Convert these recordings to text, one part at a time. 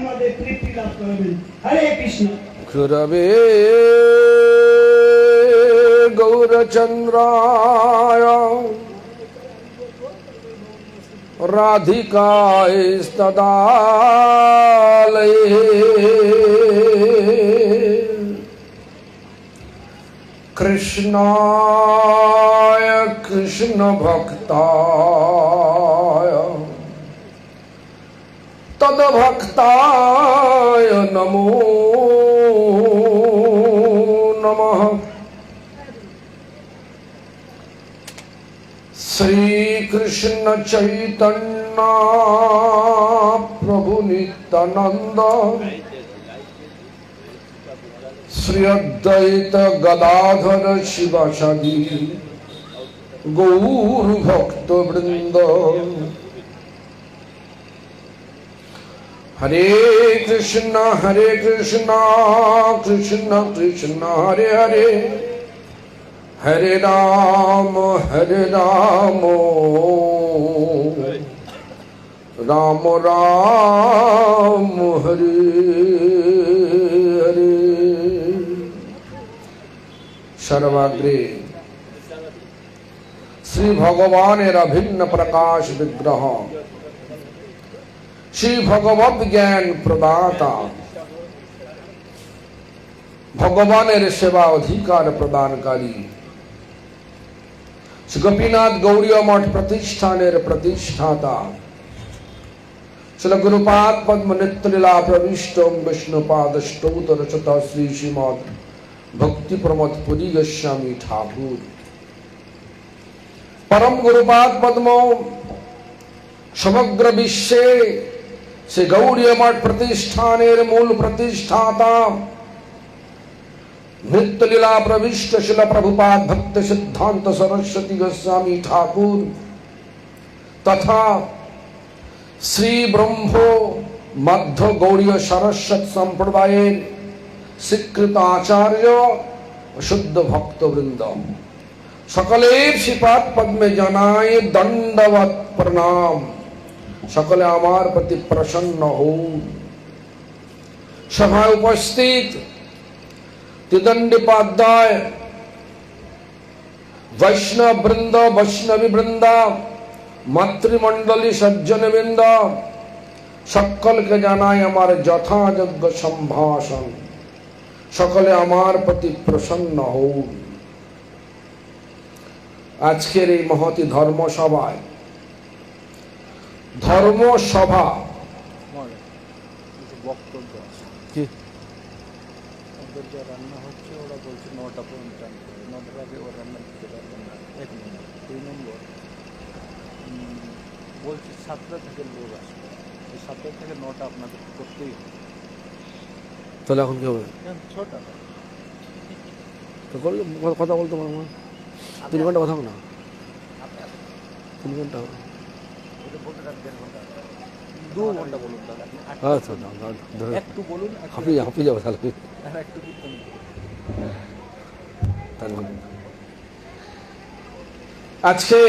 আমাদের তৃপ্তি লাভ করবেন। হরে কৃষ্ণ। গুরবে গৌরচন্দ্রায় রাধিকাস্তদালয়ে কৃষ্ণায় কৃষ্ণ ভক্তায় তদ্ভক্তায় নমো নমঃ। শ্রী কৃষ্ণ চৈতন্য প্রভু নিত্যানন্দ শ্রী অদ্বৈত গদাধর শিবাসাদি গৌর ভক্ত বৃন্দ। হরে কৃষ্ণ কৃষ্ণ কৃষ্ণ হরে হরে হরে রাম রাম রাম হরে হরে। সর্বাগ্রে শ্রী ভগবানের অভিন্ন প্রকাশ বিগ্রহ শ্রী ভগবত জ্ঞান প্রদাতা ভগবানের সেবা অধিকার প্রদানকারী শ্রী গোপীনাথ গৌড়ীয় মঠ প্রতিষ্ঠানের প্রতিষ্ঠাতা শ্রী গুরুপাদ পদ্ম নিত্যলীলা প্রবিষ্ট বিষ্ণুপাদ স্তোত্র রচিত শ্রী শ্রীমদ ভক্তি প্রমোদ পুরী গোস্বামী ঠাকুর পরম গুরুপাদ পদ্ম সমগ্র বিশ্বে সে গৌড়ীয় মঠ প্রতিষ্ঠানের মূল প্রতিষ্ঠাতা নিত্যলীলা প্রবিষ্ট শিল প্রভুপাদ ভক্ত সিদ্ধান্ত সরস্বতী গোস্বামী ঠাকুর তথা শ্রী ব্রহ্ম মধ্য গৌড়ীয় সরস্বত সম্প্রদায়ের স্বীকৃত আচার্য শুদ্ধ ভক্তবৃন্দ সকলের শ্রীপাদ পদ্মে জানায় দণ্ডবত প্রণাম। সকলে আমার প্রতি প্রসন্ন হন। সভায় উপস্থিত ত্রিদণ্ডীপাধ্যায় বৈষ্ণব বৃন্দ বৈষ্ণবী বৃন্দা মাতৃমণ্ডলী সজ্জন বৃন্দ সকলকে জানাই আমার যথাযোগ্য সম্ভাষণ। সকলে আমার প্রতি প্রসন্ন হন। আজকের এই মহতি ধর্মসভায় ধর্মসভা বক্তব্য আছে ওদের যা রান্না হচ্ছে ওরা বলছে 9টা পর্যন্ত 9টার আগে ওরা রান্না দিতে পারবে না। 1 নম্বর। 2 নম্বর বলছে 7টা থেকে লোক আসবে, এই 7টা থেকে 9টা আপনাদের করতেই হবে। তাহলে এখন কি হবে? 6টা তো করলে কথা বলতে পারবো না। 3 ঘন্টা কথা না, 3 ঘন্টা হবে। 2 ঘন্টা বলুন দাদা। আচ্ছা একটু বলুন, হাঁপিয়ে যাবো তাহলে। একটু কীর্তন আজকে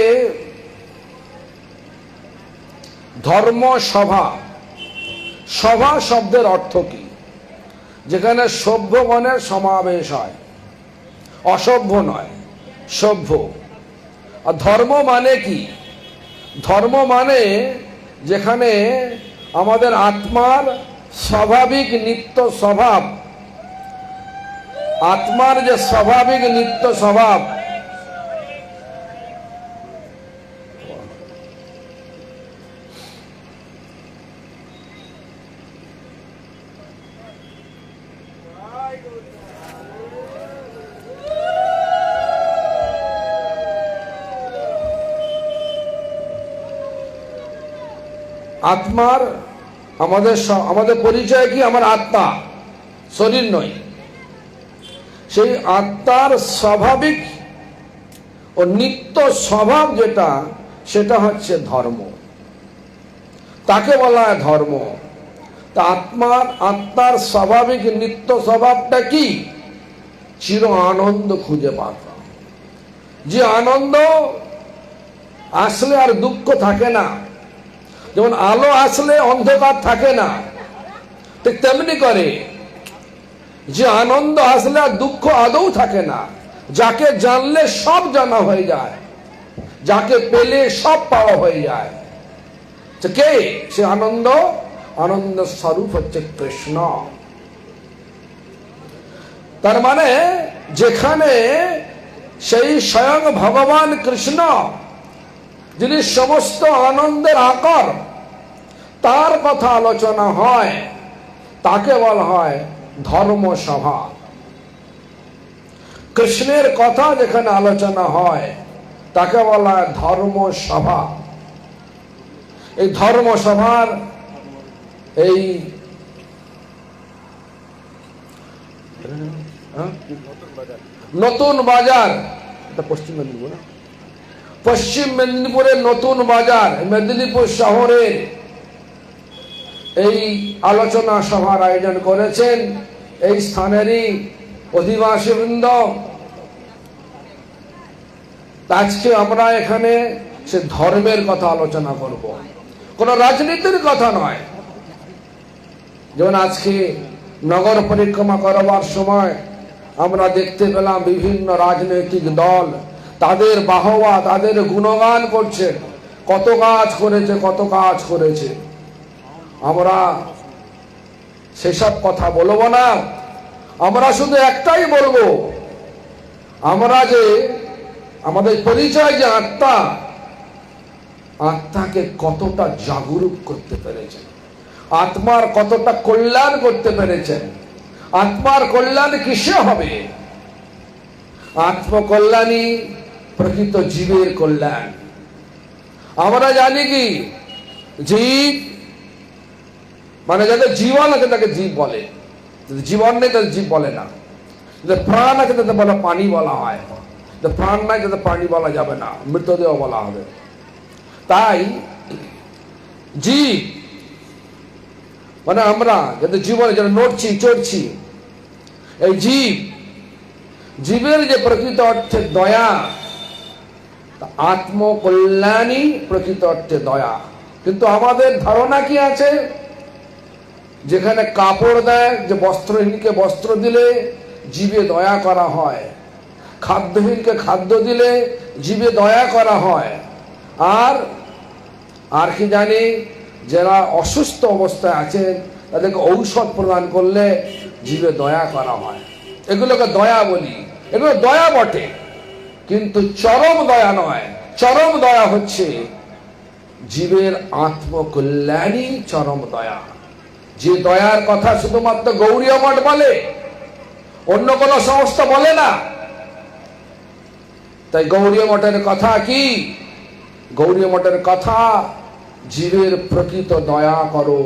ধর্মসভা, সভা শব্দের অর্থ কি? যেখানে সভ্যগণের সমাবেশ হয়, অসভ্য নয়, সভ্য। আর ধর্ম মানে কি? ধর্ম মানে যেখানে আমাদের আত্মার স্বাভাবিক নিত্য স্বভাব, আত্মার যে স্বাভাবিক নিত্য স্বভাব, আত্মার আমাদের পরিচয় কি? আমার আত্মা, শরীর নয়। সেই আত্মার স্বাভাবিক ও নিত্য স্বভাব যেটা, সেটা হচ্ছে ধর্ম। তাকে বলা হয় ধর্ম। তা আত্মার স্বাভাবিক নিত্য স্বভাবটা কি? চির আনন্দ খুঁজে পাওয়া। যে আনন্দ আসলে আর দুঃখ থাকে না। যেমন আলো আসলে অন্ধকার থাকে না, ঠিক তেমনি করে যে আনন্দ আসলে আর দুঃখ আদৌ থাকে না, যাকে জানলে সব জানা হয়ে যায়, যাকে পেলে সব পাওয়া হয়ে যায়। কে সে আনন্দ? আনন্দ স্বরূপ হচ্ছে কৃষ্ণ। তার মানে যেখানে সেই স্বয়ং ভগবান কৃষ্ণ, যিনি সমস্ত আনন্দের আকর, তার কথা আলোচনা হয়, তাকে বলা হয় ধর্মসভা। কৃষ্ণের কথা যেখানে আলোচনা হয় তাকে বলা হয় ধর্মসভা। এই ধর্মসভার এই নতুন বাজার, পশ্চিম মেদিনীপুর, পশ্চিম মেদিনীপুরের নতুন বাজার, মেদিনীপুর শহরের এই আলোচনা সভার আয়োজন করেছেন এই স্থানেরই অধিবাসী বৃন্দ। আজকে আমরা এখানে সে ধর্মের কথা আলোচনা করব, কোন রাজনীতির কথা নয়। যেমন আজকে নগর পরিক্রমা করবার সময় আমরা দেখতে পেলাম বিভিন্ন রাজনৈতিক দল তাদের বাহবা, তাদের গুণগান করছে, কত কাজ করেছে, কত কাজ করেছে। আমরা সেসব কথা বলবো না, আমরা শুধু একটাই বলবো, আমরা যে আমাদের পরিচয় যে আত্মা, আত্মাকে কতটা জাগরুক করতে পেরেছেন, আত্মার কতটা কল্যাণ করতে পেরেছেন। আত্মার কল্যাণ কিসে হবে? আত্মকল্যাণই প্রকৃত জীবের কল্যাণ। আমরা জানি কি জীব মানে যাদের জীবন আছে তাকে জীব বলে, জীবন নেই তাদের জীব বলে না। যাদের প্রাণ আছে তাদের বলে পানি বলা হয়, প্রাণ নাই তাদের প্রাণী বলা যাবে না, মৃতদেহ বলা হবে। তাই জীব মানে আমরা যাদের জীবনে যারা নড়ছি চড়ছি, এই জীবের যে প্রকৃত অর্থে দয়া, আত্মকল্যাণই প্রকৃত অর্থে দয়া। কিন্তু আমাদের ধারণা কি আছে, যেখানে কাপড় দেয়, যে বস্ত্রহীনকে বস্ত্র দিলে জীবে দয়া করা হয়, খাদ্যহীনকে খাদ্য দিলে জীবে দয়া করা হয়, আর কি জানি যারা অসুস্থ অবস্থায় আছেন তাদেরকে ঔষধ প্রদান করলে জীবে দয়া করা হয়। এগুলোকে দয়া বলি, এগুলো দয়া বটে, কিন্তু চরম দয়া নয়। চরম দয়া হচ্ছে জীবের আত্মকল্যাণই চরম দয়া। যে দয়ার কথা শুধুমাত্র গৌড়ীয় মঠ বলে, অন্য কোন সংস্থা বলে না। তাই গৌড়ীয় মঠের কথা কি? গৌড়ীয় মঠের কথা জীবের প্রকৃত দয়া করো।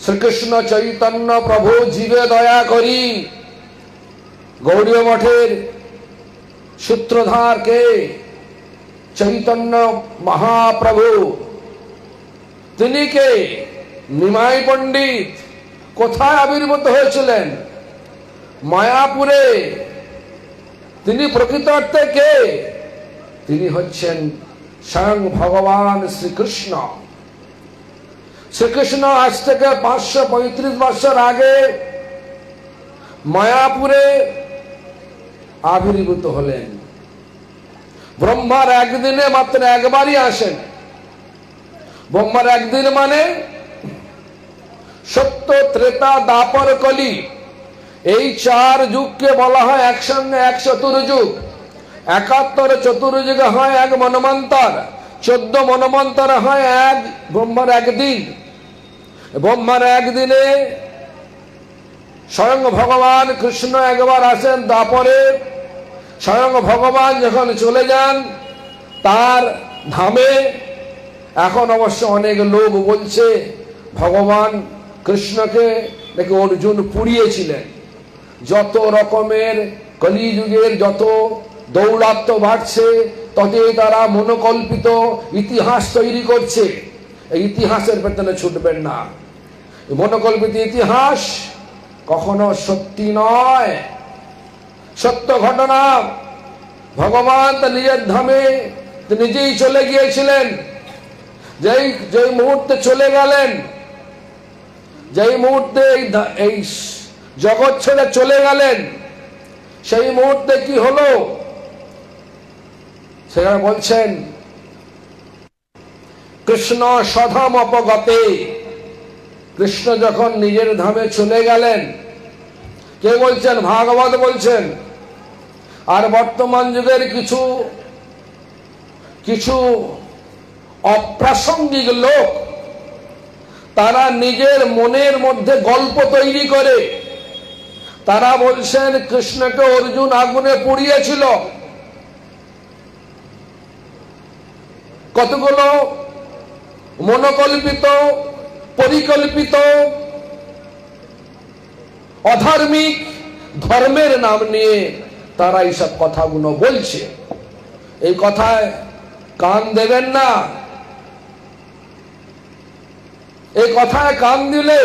শ্রীকৃষ্ণ চৈতন্য প্রভু জীবে দয়া করি। গৌড়ীয় মঠের সূত্রধার কে? চৈতন্য মহাপ্রভু। তিনি কে? নিমাই পণ্ডিত। কোথায় আবির্ভূত হয়েছিলেন? মায়াপুরে। তিনি প্রকৃত অর্থে কে? তিনি হচ্ছেন স্বয়ং ভগবান শ্রীকৃষ্ণ। শ্রীকৃষ্ণ আজ থেকে 535 বছর আগে মায়াপুরে আবির্ভূত হলেন। ব্রহ্মার একদিনে মাত্র একবারই আসেন। ব্রহ্মার একদিন মানে সত্য, ত্রেতা, দ্বাপর, কলি, এই 4 যুগকে বলা হয় একসঙ্গে 1 চতুর্যুগ। 71 চতুর্যুগে হয় 1 মন্বন্তর, 14 মন্বন্তর হয় 1 ব্রহ্মার একদিন। ব্রহ্মার একদিনে স্বয়ং ভগবান কৃষ্ণ একবার আসেন দ্বাপরে। স্বয়ং ভগবান যখন চলে যান তার ধামে, এখন অবশ্য অনেক লোক বলছে ভগবান কৃষ্ণকে নাকি অর্জুন পুড়িয়েছিলেন। যত রকমের কলিযুগের যত দৌরাত্ম্য বাড়ছে ততই তারা মনোকল্পিত ইতিহাস তৈরি করছে। এই ইতিহাসের পেছনে ছুটবেন না। মনোকল্পিত ইতিহাস কখনো সত্যি নয়। সত্য ঘটনা, ভগবান তার নিজের ধামে নিজেই চলে গিয়েছিলেন। যেই মুহূর্তে চলে গেলেন যেই মুহূর্তে এই জগৎ ছেড়ে চলে গেলেন, সেই মুহূর্তে কি হলো সেখানে বলছেন, কৃষ্ণ সধাম অপগতে। কৃষ্ণ যখন নিজের ধামে চলে গেলেন, কে বলছেন? ভাগবত বলছেন। আর বর্তমান যুগের কিছু কিছু অপ্রাসঙ্গিক লোক, তারা নিজের মনের মধ্যে গল্প তৈরি করে তারা বলছেন কৃষ্ণকে অর্জুন আগুনে পুড়িয়েছিল। কতগুলো মনোকল্পিত, পরিকল্পিত, অধার্মিক ধর্মের নাম নিয়ে তারা এইসব কথাগুলো বলছে। এই কথায় কান দেবেন না। এই কথায় কান দিলে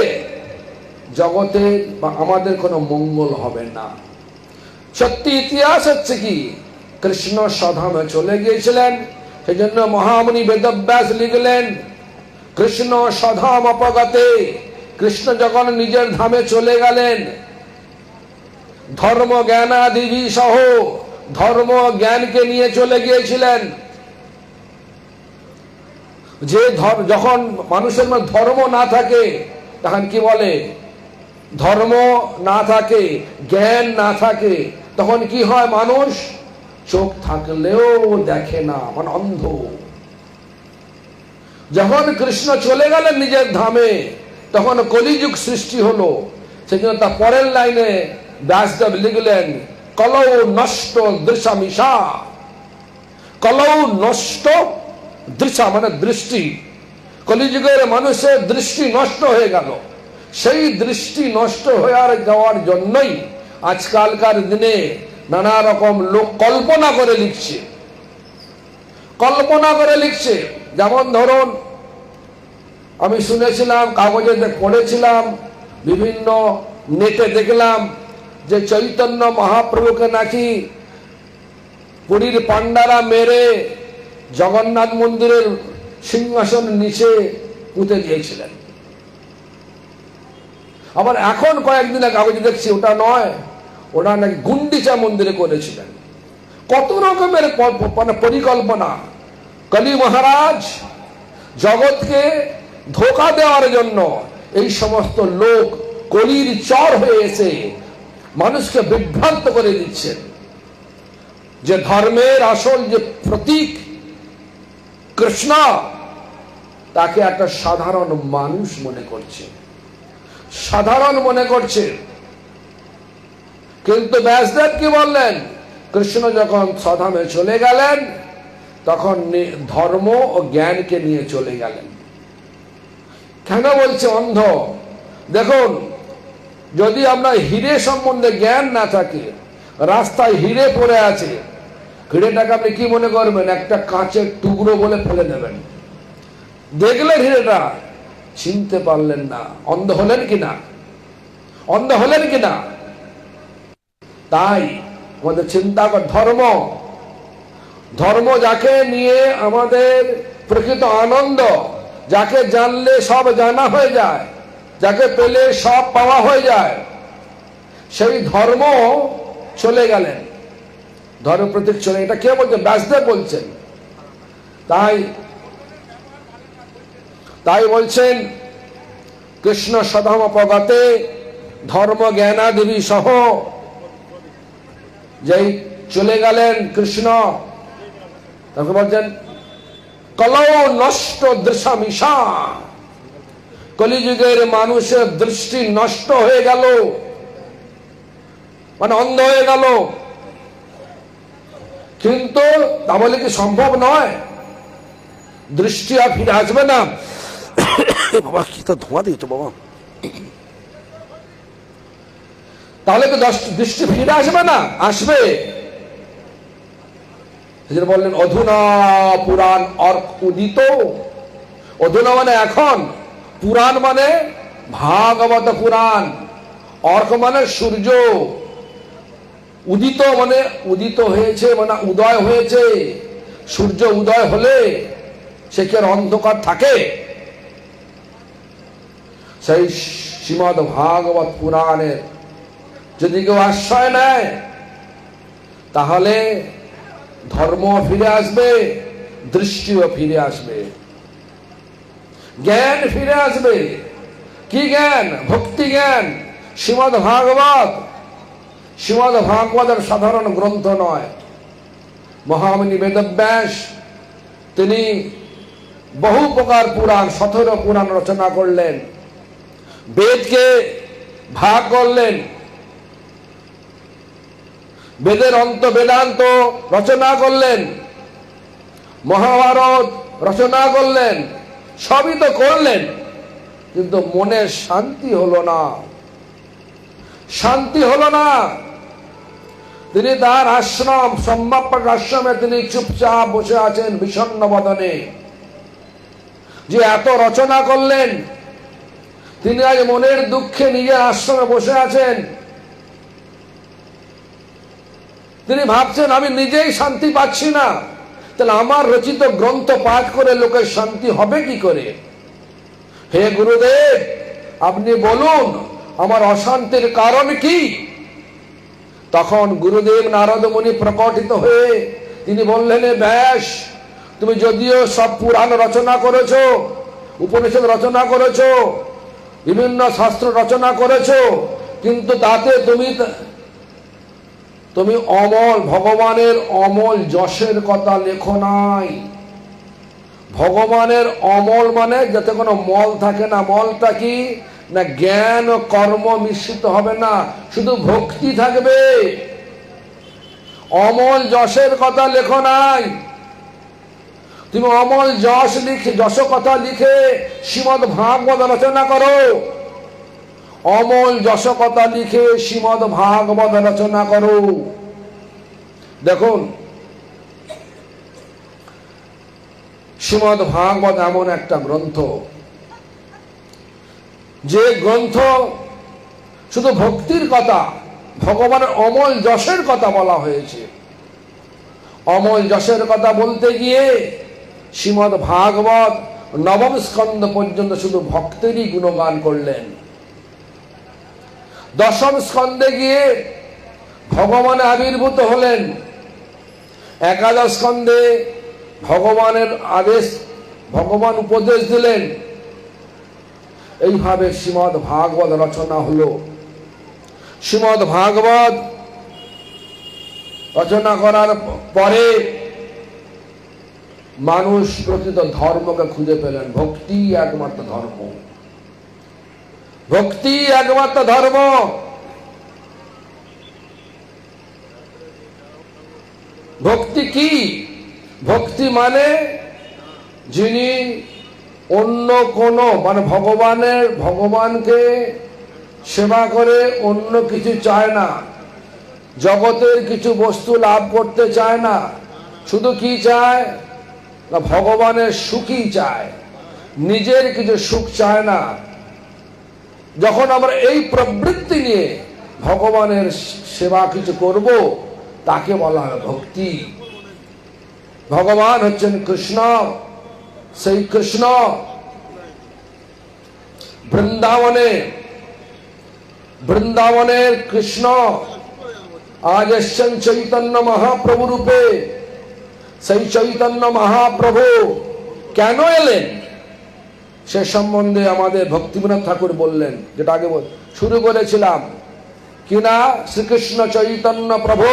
জগতে বা আমাদের কোনো মঙ্গল হবে না। সত্যি ইতিহাস হচ্ছে কি, কৃষ্ণ স্বধামে চলে গিয়েছিলেন, সেই জন্য মহামুনি বেদব্যাস লিখলেন, কৃষ্ণ স্বধাম অপগতে। কৃষ্ণ যখন নিজের ধামে চলে গেলেন, ধর্ম জ্ঞানাদিবি সহ ধর্ম জ্ঞানকে নিয়ে চলে গিয়েছিলেন। যে যখন মানুষের মধ্যে ধর্ম না থাকে, তখন কি বলে? ধর্ম না থাকে, জ্ঞান না থাকে, তখন কি হয়? মানুষ চোখ থাকলেও দেখে না, মানে অন্ধ। যখন কৃষ্ণ চলে গেলেন নিজের ধামে, তখন কলিযুগ সৃষ্টি হলো। সেই জন্য তার পরের লাইনে ব্যাসদেব লিখলেন, কলৌ নষ্ট দৃশামিষা। কলৌ নষ্ট দৃশা মানে দৃষ্টি। কলিযুগের মানুষের দৃষ্টি নষ্ট হয়ে গেল। সেই দৃষ্টি নষ্ট হয়ে যাওয়ার জন্যই আজকালকার দিনে নানা রকম লোক কল্পনা করে লিখছে। কল্পনা করে লিখছে। যেমন ধরুন, আমি শুনেছিলাম, কাগজে পড়েছিলাম, বিভিন্ন নেটে দেখলাম যে চৈতন্য মহাপ্রভুকে নাকি পুরীর পান্ডারা মেরে জগন্নাথ মন্দিরের সিংহাসন নিচে পুঁতে দিয়েছিলেন। আবার এখন কয়েকদিন কাগজে দেখছি ওটা নয়, ওটা নাকি গুন্ডিচা মন্দিরে করেছিলেন। কত রকমের মানে পরিকল্পনা। কলি মহারাজ জগৎকে ধোঁকা দেওয়ার জন্য এই সমস্ত লোক কলির চর হয়ে এসে মানুষকে বিভ্রান্ত করে দিচ্ছেন, যে ধর্মের আসল যে প্রতীক কৃষ্ণ, তাকে একটা সাধারণ মানুষ মনে করছে, সাধারণ মনে করছে। কিন্তু ব্যাসদেব কি বললেন? কৃষ্ণ যখন স্বধামে চলে গেলেন, তখন ধর্ম ও জ্ঞানকে নিয়ে চলে গেলেন। কেন বলছে অন্ধ? দেখুন, যদি আমরা হিরে সম্বন্ধে জ্ঞান না থাকে, রাস্তায় হিরে পড়ে আছে, হিরেটাকে আপনি কি মনে করবেন? একটা কাঁচের টুকরো বলে ফেলে দেবেন। দেখলেন হিরেটা, চিনতে পারলেন না। অন্ধ হলেন কিনা? অন্ধ হলেন কিনা? তাই আমাদের চিন্তা কর, ধর্ম, ধর্ম যাকে নিয়ে আমাদের প্রকৃত আনন্দ, যাকে জানলে সব জানা হয়ে যায়, যাকে পেলে সব পাওয়া হয়ে যায়, সেই ধর্ম চলে গেলেন। ধর্ম প্রতীক চলে, এটা কে বলছেন? ব্যাসদেব বলছেন। তাই বলছেন, কৃষ্ণ সধাম অপগতে ধর্ম জ্ঞানাদিবি সহ যেই চলে গেলেন কৃষ্ণ, তাকে বলছেন কলৌ নষ্ট দৃশামিষা। কলিযুগের মানুষের দৃষ্টি নষ্ট হয়ে গেল, মানে অন্ধ হয়ে গেল। কিন্তু তা বলে কি সম্ভব নয়? দৃষ্টি আর ফিরে আসবে না। বাবা কি তো ধোঁয়া দিয়েছো বাবা, তাহলে তো দৃষ্টি ফিরে আসবে না? আসবে। বললেন অধুনা পুরাণ অর্ক উদিত। অধুনা মানে এখন, পুরাণ মানে ভাগবত পুরাণ, অর্ক মানে সূর্য, উদিত মানে উদিত হয়েছে, মানে উদয় হয়েছে। সূর্য উদয় হলে সে কি আর অন্ধকার থাকে? সেই শ্রীমদ্ ভাগবত পুরাণের যদি কেউ আশ্রয় নেয় তাহলে ধর্ম ফিরে আসবে, দৃষ্টিও ফিরে আসবে, জ্ঞান ফিরে আসবে। কি জ্ঞান? ভক্তি জ্ঞান। শ্রীমদ্ ভাগবতের সাধারণ গ্রন্থ নয়। মহামুনি বেদব্যাস তিনি বহু প্রকার পুরাণ, 17 পুরাণ রচনা করলেন, বেদকে ভাগ করলেন, বেদের বেদান্ত রচনা করলেন, মহাভারত রচনা করলেন, সবই তো করলেন, কিন্তু মনে শান্তি হলো না, শান্তি হলো না। তিনি তার আশ্রম, সম্মাপ্পার আশ্রমে তিনি চুপচাপ বসে আছেন বিষণ্ণ বদনে। যে এত রচনা করলেন, তিনি আজ মনের দুঃখে নিজের আশ্রমে বসে আছেন। তিনি ভাবছেন আমি নিজেই শান্তি পাচ্ছি না, তাহলে আমার রচিত গ্রন্থ পাঠ করে লোকের শান্তি হবে কি করে? হে গুরুদেব, আপনি বলুন আমার অশান্তির কারণ কি? তখন গুরুদেব নারদ মুনি প্রকটিত হয়ে তিনি বললেন, ব্যাস, তুমি যদিও সব পুরাণ রচনা করেছো, উপনিষদ রচনা করেছো, বিভিন্ন শাস্ত্র রচনা করেছো, কিন্তু তাতে তুমি অমল ভগবানের অমল যশের কথা লেখো নাই। ভগবানের অমল মানে যাতে কোনো মল থাকে না। মলটা কি না? জ্ঞান ও কর্ম মিশ্রিত হবে না, শুধু ভক্তি থাকবে। অমল যশের কথা লেখো নাই। তুমি অমল যশ কথা লিখে শ্রীমদ্ ভাগবত রচনা করো। অমল যশ কথা লিখে শ্রীমদ্ ভাগবত রচনা করো। দেখুন, শ্রীমদ্ ভাগবত এমন একটা গ্রন্থ, যে গ্রন্থ শুধু ভক্তির কথা, ভগবানের অমল যশের কথা বলা হয়েছে। অমল যশের কথা বলতে গিয়ে শ্রীমদ্ ভাগবত নবম স্কন্ধ পর্যন্ত শুধু ভক্তেরই গুণগান করলেন। দশম স্কন্ধে গিয়ে ভগবান আবির্ভূত হলেন। একাদশ স্কন্ধে ভগবানের আদেশ, ভগবান উপদেশ দিলেন। এইভাবে শ্রীমদ্ ভাগবত রচনা হলো। শ্রীমদ্ ভাগবত রচনা করার পরে মানুষ প্রকৃত ধর্মকে খুঁজে পেলেন। ভক্তি একমাত্র ধর্ম, ভক্তি একমাত্র ধর্ম। ভক্তি কি? ভক্তি মানে যিনি অন্য কোনো মানে ভগবানকে সেবা করে অন্য কিছু চায় না, জগতের কিছু বস্তু লাভ করতে চায় না, শুধু কি চায় না ভগবানের সুখই চায়, নিজের কিছু সুখ চায় না। যখন আমরা এই প্রবৃত্তি নিয়ে ভগবানের সেবা কিছু করব, তাকে বলা হয় ভক্তি। ভগবান হচ্ছেন কৃষ্ণ। সেই কৃষ্ণ বৃন্দাবনের কৃষ্ণ আজ এসছেন চৈতন্য মহাপ্রভু রূপে। সেই চৈতন্য মহাপ্রভু কেন এলেন সে সম্বন্ধে আমাদের ভক্তিবিনোদ ঠাকুর বললেন, যেটা আগে শুরু করেছিলাম কিনা, শ্রীকৃষ্ণ চৈতন্য প্রভু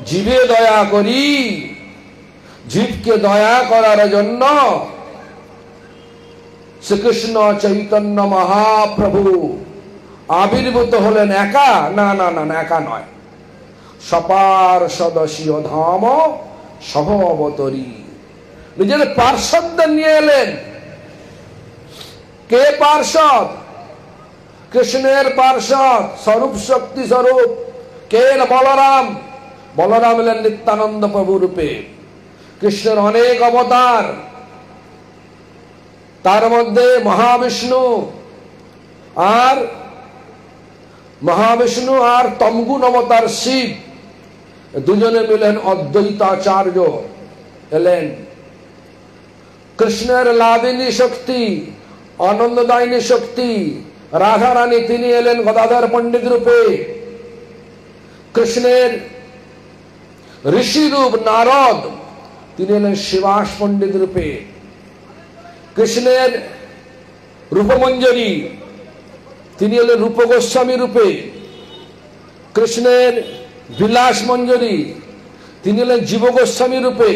জীবে দয়া করি। জীবকে দয়া করার জন্য শ্রীকৃষ্ণ চৈতন্য মহাপ্রভু আবির্ভূত হলেন। একা না, না না না, একা নয়, সপার্ষদস্য ধাম সহবতরী, নিজের পার্ষদদের নিয়ে এলেন। কে পার্ষদ? কৃষ্ণের পার্ষদ, স্বরূপ শক্তি স্বরূপ। কে? বলরাম। বলরাম এলেন নিত্যানন্দ প্রভু রূপে। কৃষ্ণের অনেক অবতার, তার মধ্যে মহাবিষ্ণু আর তমগুণ অবতার শিব, দুজনে মিলেন অদ্বৈতাচার্য এলেন। কৃষ্ণের লাদিনী শক্তি আনন্দদায়িনী শক্তি রাধা রানী, তিনি এলেন গদাধর পণ্ডিত রূপে। কৃষ্ণের ঋষি রূপ নারদ, তিনি এলেন শিবাস পণ্ডিত রূপে। কৃষ্ণের রূপমঞ্জরী, তিনি এলেন রূপ গোস্বামী রূপে। কৃষ্ণের বিলাস মঞ্জরী, তিনি এলেন জীব গোস্বামী রূপে।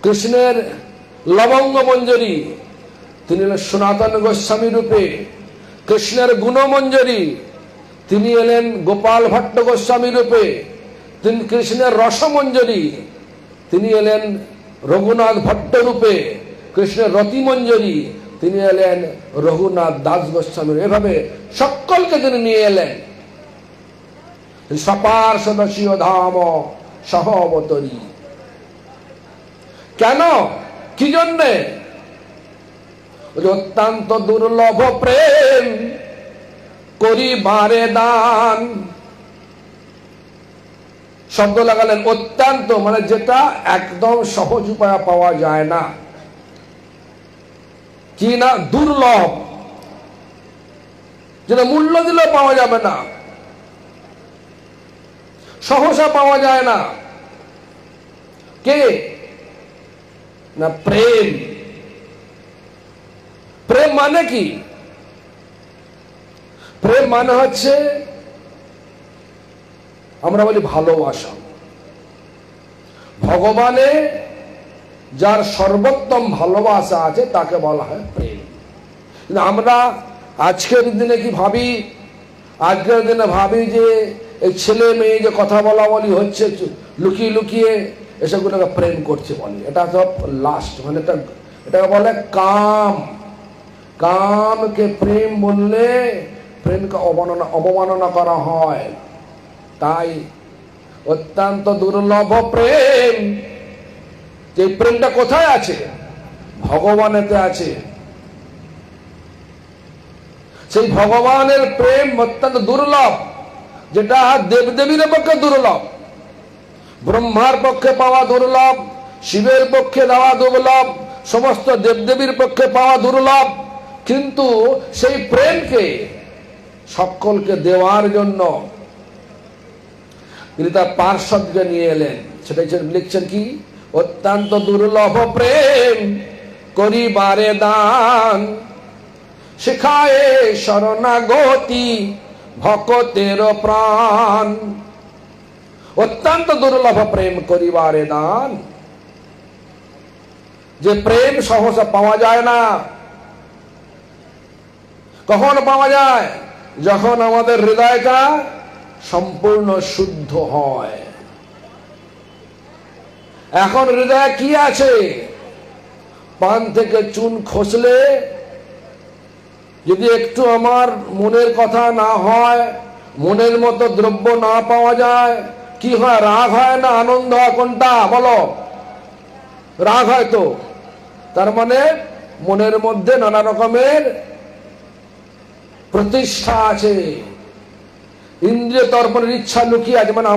কৃষ্ণের লবঙ্গ মঞ্জরী, তিনি এলেন সনাতন গোস্বামী রূপে। কৃষ্ণের গুণমঞ্জরী, তিনি এলেন গোপাল ভট্ট গোস্বামী রূপে। তিনি কৃষ্ণের রসমঞ্জরী, তিনি এলেন রঘুনাথ ভট্ট রূপে। কৃষ্ণের রতিমঞ্জরী, তিনি এলেন রঘুনাথ দাস গোস্বামী। এভাবে সকলকে তিনি নিয়ে এলেন। সপার সদস্য ধাম সহ অবতরী। কেন, কি জন্যে? অত্যন্ত দুর্লভ প্রেম করিবারে দান। শব্দ লাগালেন অত্যন্ত, মানে যেটা একদম সহজ উপায় পাওয়া যায় না। কি না? দুর্লভ, যেটা মূল্য দিলে পাওয়া যাবে না, সহসা পাওয়া যায় না। কে না? প্রেম। প্রেম মানে কি? প্রেম মানে হচ্ছে, আমরা বলি ভালোবাসা। ভগবানে যার সর্বোত্তম ভালোবাসা আছে তাকে বলা হয় প্রেম। কিন্তু আমরা আজকের দিনে কি ভাবি? আজকের দিনে ভাবি যে এই ছেলে মেয়ে যে কথা বলা বলি হচ্ছে লুকিয়ে লুকিয়ে, এসবগুলোকে প্রেম করছে বলে। এটা সব লাস্ট, মানে এটাকে বলে কাম। কামকে প্রেম বললে প্রেমকে অবমাননা করা হয়। তাই অত্যন্ত দুর্লভ প্রেম। যে প্রেমটা কোথায় আছে? ভগবানেতে আছে। সেই ভগবানের প্রেম অত্যন্ত দুর্লভ, যেটা দেবদেবীর পক্ষে দুর্লভ, ব্রহ্মার পক্ষে পাওয়া দুর্লভ, শিবের পক্ষে দেওয়া দুর্লভ, সমস্ত দেবদেবীর পক্ষে পাওয়া দুর্লভ। কিন্তু সেই প্রেমকে সকলকে দেওয়ার জন্য তিনি তার পার্শ্বদকে নিয়ে এলেন। সেটাই লিখছেন কি? অত্যন্ত দুর্লভ প্রেম করিবারে দান, শিখায় শরণাগতি ভকতের প্রাণ। অত্যন্ত দুর্লভ প্রেম করিবারে দান, যে প্রেম সহসা পাওয়া যায় না। কখন পাওয়া যায়? যখন আমাদের হৃদয়টা সম্পূর্ণ শুদ্ধ হয়। এখন হৃদয়ে কি আছে? পান থেকে চুন খসলে যদি একটু আমার মনের কথা না হয়, মনের মতো দ্রব্য না পাওয়া যায়, কি হয়? রাগ হয় না আনন্দ হয়? কোনটা বলো? রাগ হয় তো। তার মানে মনের মধ্যে নানা রকমের প্রতিষ্ঠা আছে, ইন্দ্রিয় তর্পণের ইচ্ছা লুকিয়ে আছে। মানে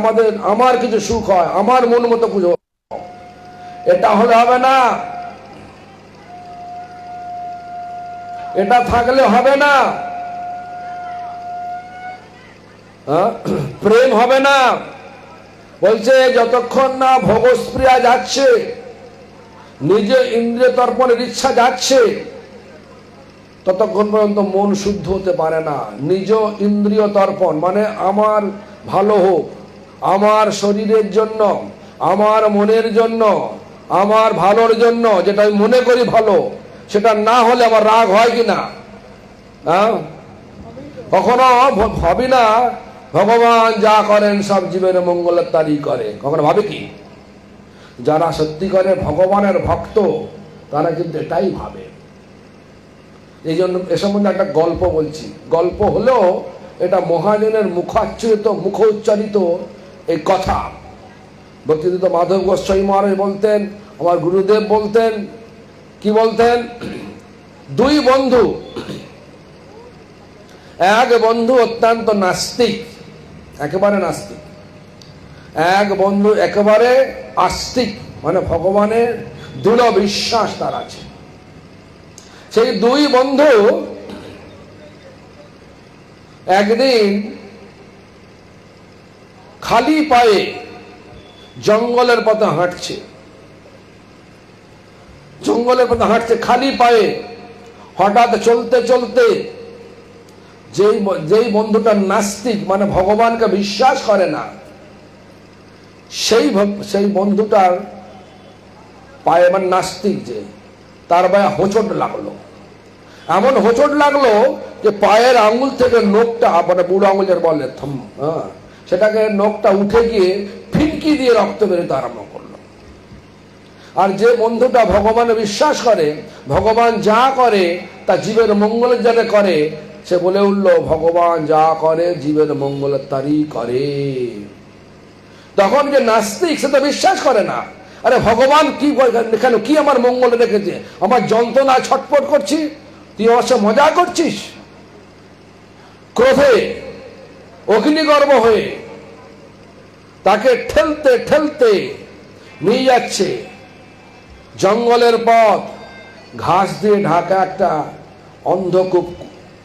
আমার কিছু সুখ হয়, আমার মন মতো পুজো, এটা হলে হবে না, এটা থাকলে হবে না। প্রেম হবে না। বলছে যতক্ষণ না ভোগস্প্রিয়া যাচ্ছে, নিজে ইন্দ্রিয় তর্পণের ইচ্ছা যাচ্ছে, ততক্ষণ পর্যন্ত মন শুদ্ধ হতে পারে না। নিজ ইন্দ্রিয় তর্পণ মানে আমার ভালো হোক, আমার শরীরের জন্য, আমার মনের জন্য, আমার ভালোর জন্য, যেটা আমি মনে করি ভালো, সেটা না হলে আমার রাগ হয় কিনা? কখনো ভাবি না ভগবান যা করেন সব জীবের মঙ্গলের তারই করে? কখনো ভাবে কি? যারা সত্যি করে ভগবানের ভক্ত তারা কিন্তু এটাই ভাবে। এই জন্য এ সম্বন্ধে একটা গল্প বলছি। গল্প হলেও এটা মহাজনের মুখ উচ্চারিত এই কথা। ভক্তিযুক্ত মাধব গোস্বামী মহারাজ বলতেন, আমার গুরুদেব বলতেন, কি বলতেন? দুই বন্ধু, এক বন্ধু অত্যন্ত নাস্তিক, একেবারে নাস্তিক। এক বন্ধু একেবারে আস্তিক, মানে ভগবানের দৃঢ় বিশ্বাস তার আছে। সেই দুই বন্ধু একদিন খালি পায়ে জঙ্গলের পথে হাঁটছে, খালি পায়ে। হঠাৎ চলতে চলতে যেই বন্ধুটা নাস্তিক, মানে ভগবানকে বিশ্বাস করে না, সেই বন্ধুটার পায়ে, মানে নাস্তিক যে, তার পায়ে হোঁচট লাগলো। এমন হোঁচট লাগলো যে পায়ের আঙুল থেকে নখটা, মানে বুড়ো আঙুলের বলে সেটাকে নখটা উঠে গিয়ে ফিনকি দিয়ে রক্ত বেরোতে আরম্ভ করলো। আর যে বন্ধুটা ভগবানে বিশ্বাস করে, ভগবান যা করে তা জীবের মঙ্গলের জন্য করে, সে বলে উঠলো, ভগবান যা করে জীবের মঙ্গলের তারই করে। তখন যে নাস্তিক, সে তো বিশ্বাস করে না, আরে ভগবান কি কেন, কি আমার মঙ্গলে রেখেছে, আমার যন্ত্রণা ছটফট করছি, তুই আমার সাথে মজা করছিস। ক্রোধে অগ্নিগর্ভ হয়ে তাকে ঠেলতে ঠেলতে নিয়ে যাচ্ছে। জঙ্গলের পথ, ঘাস দিয়ে ঢাকা একটা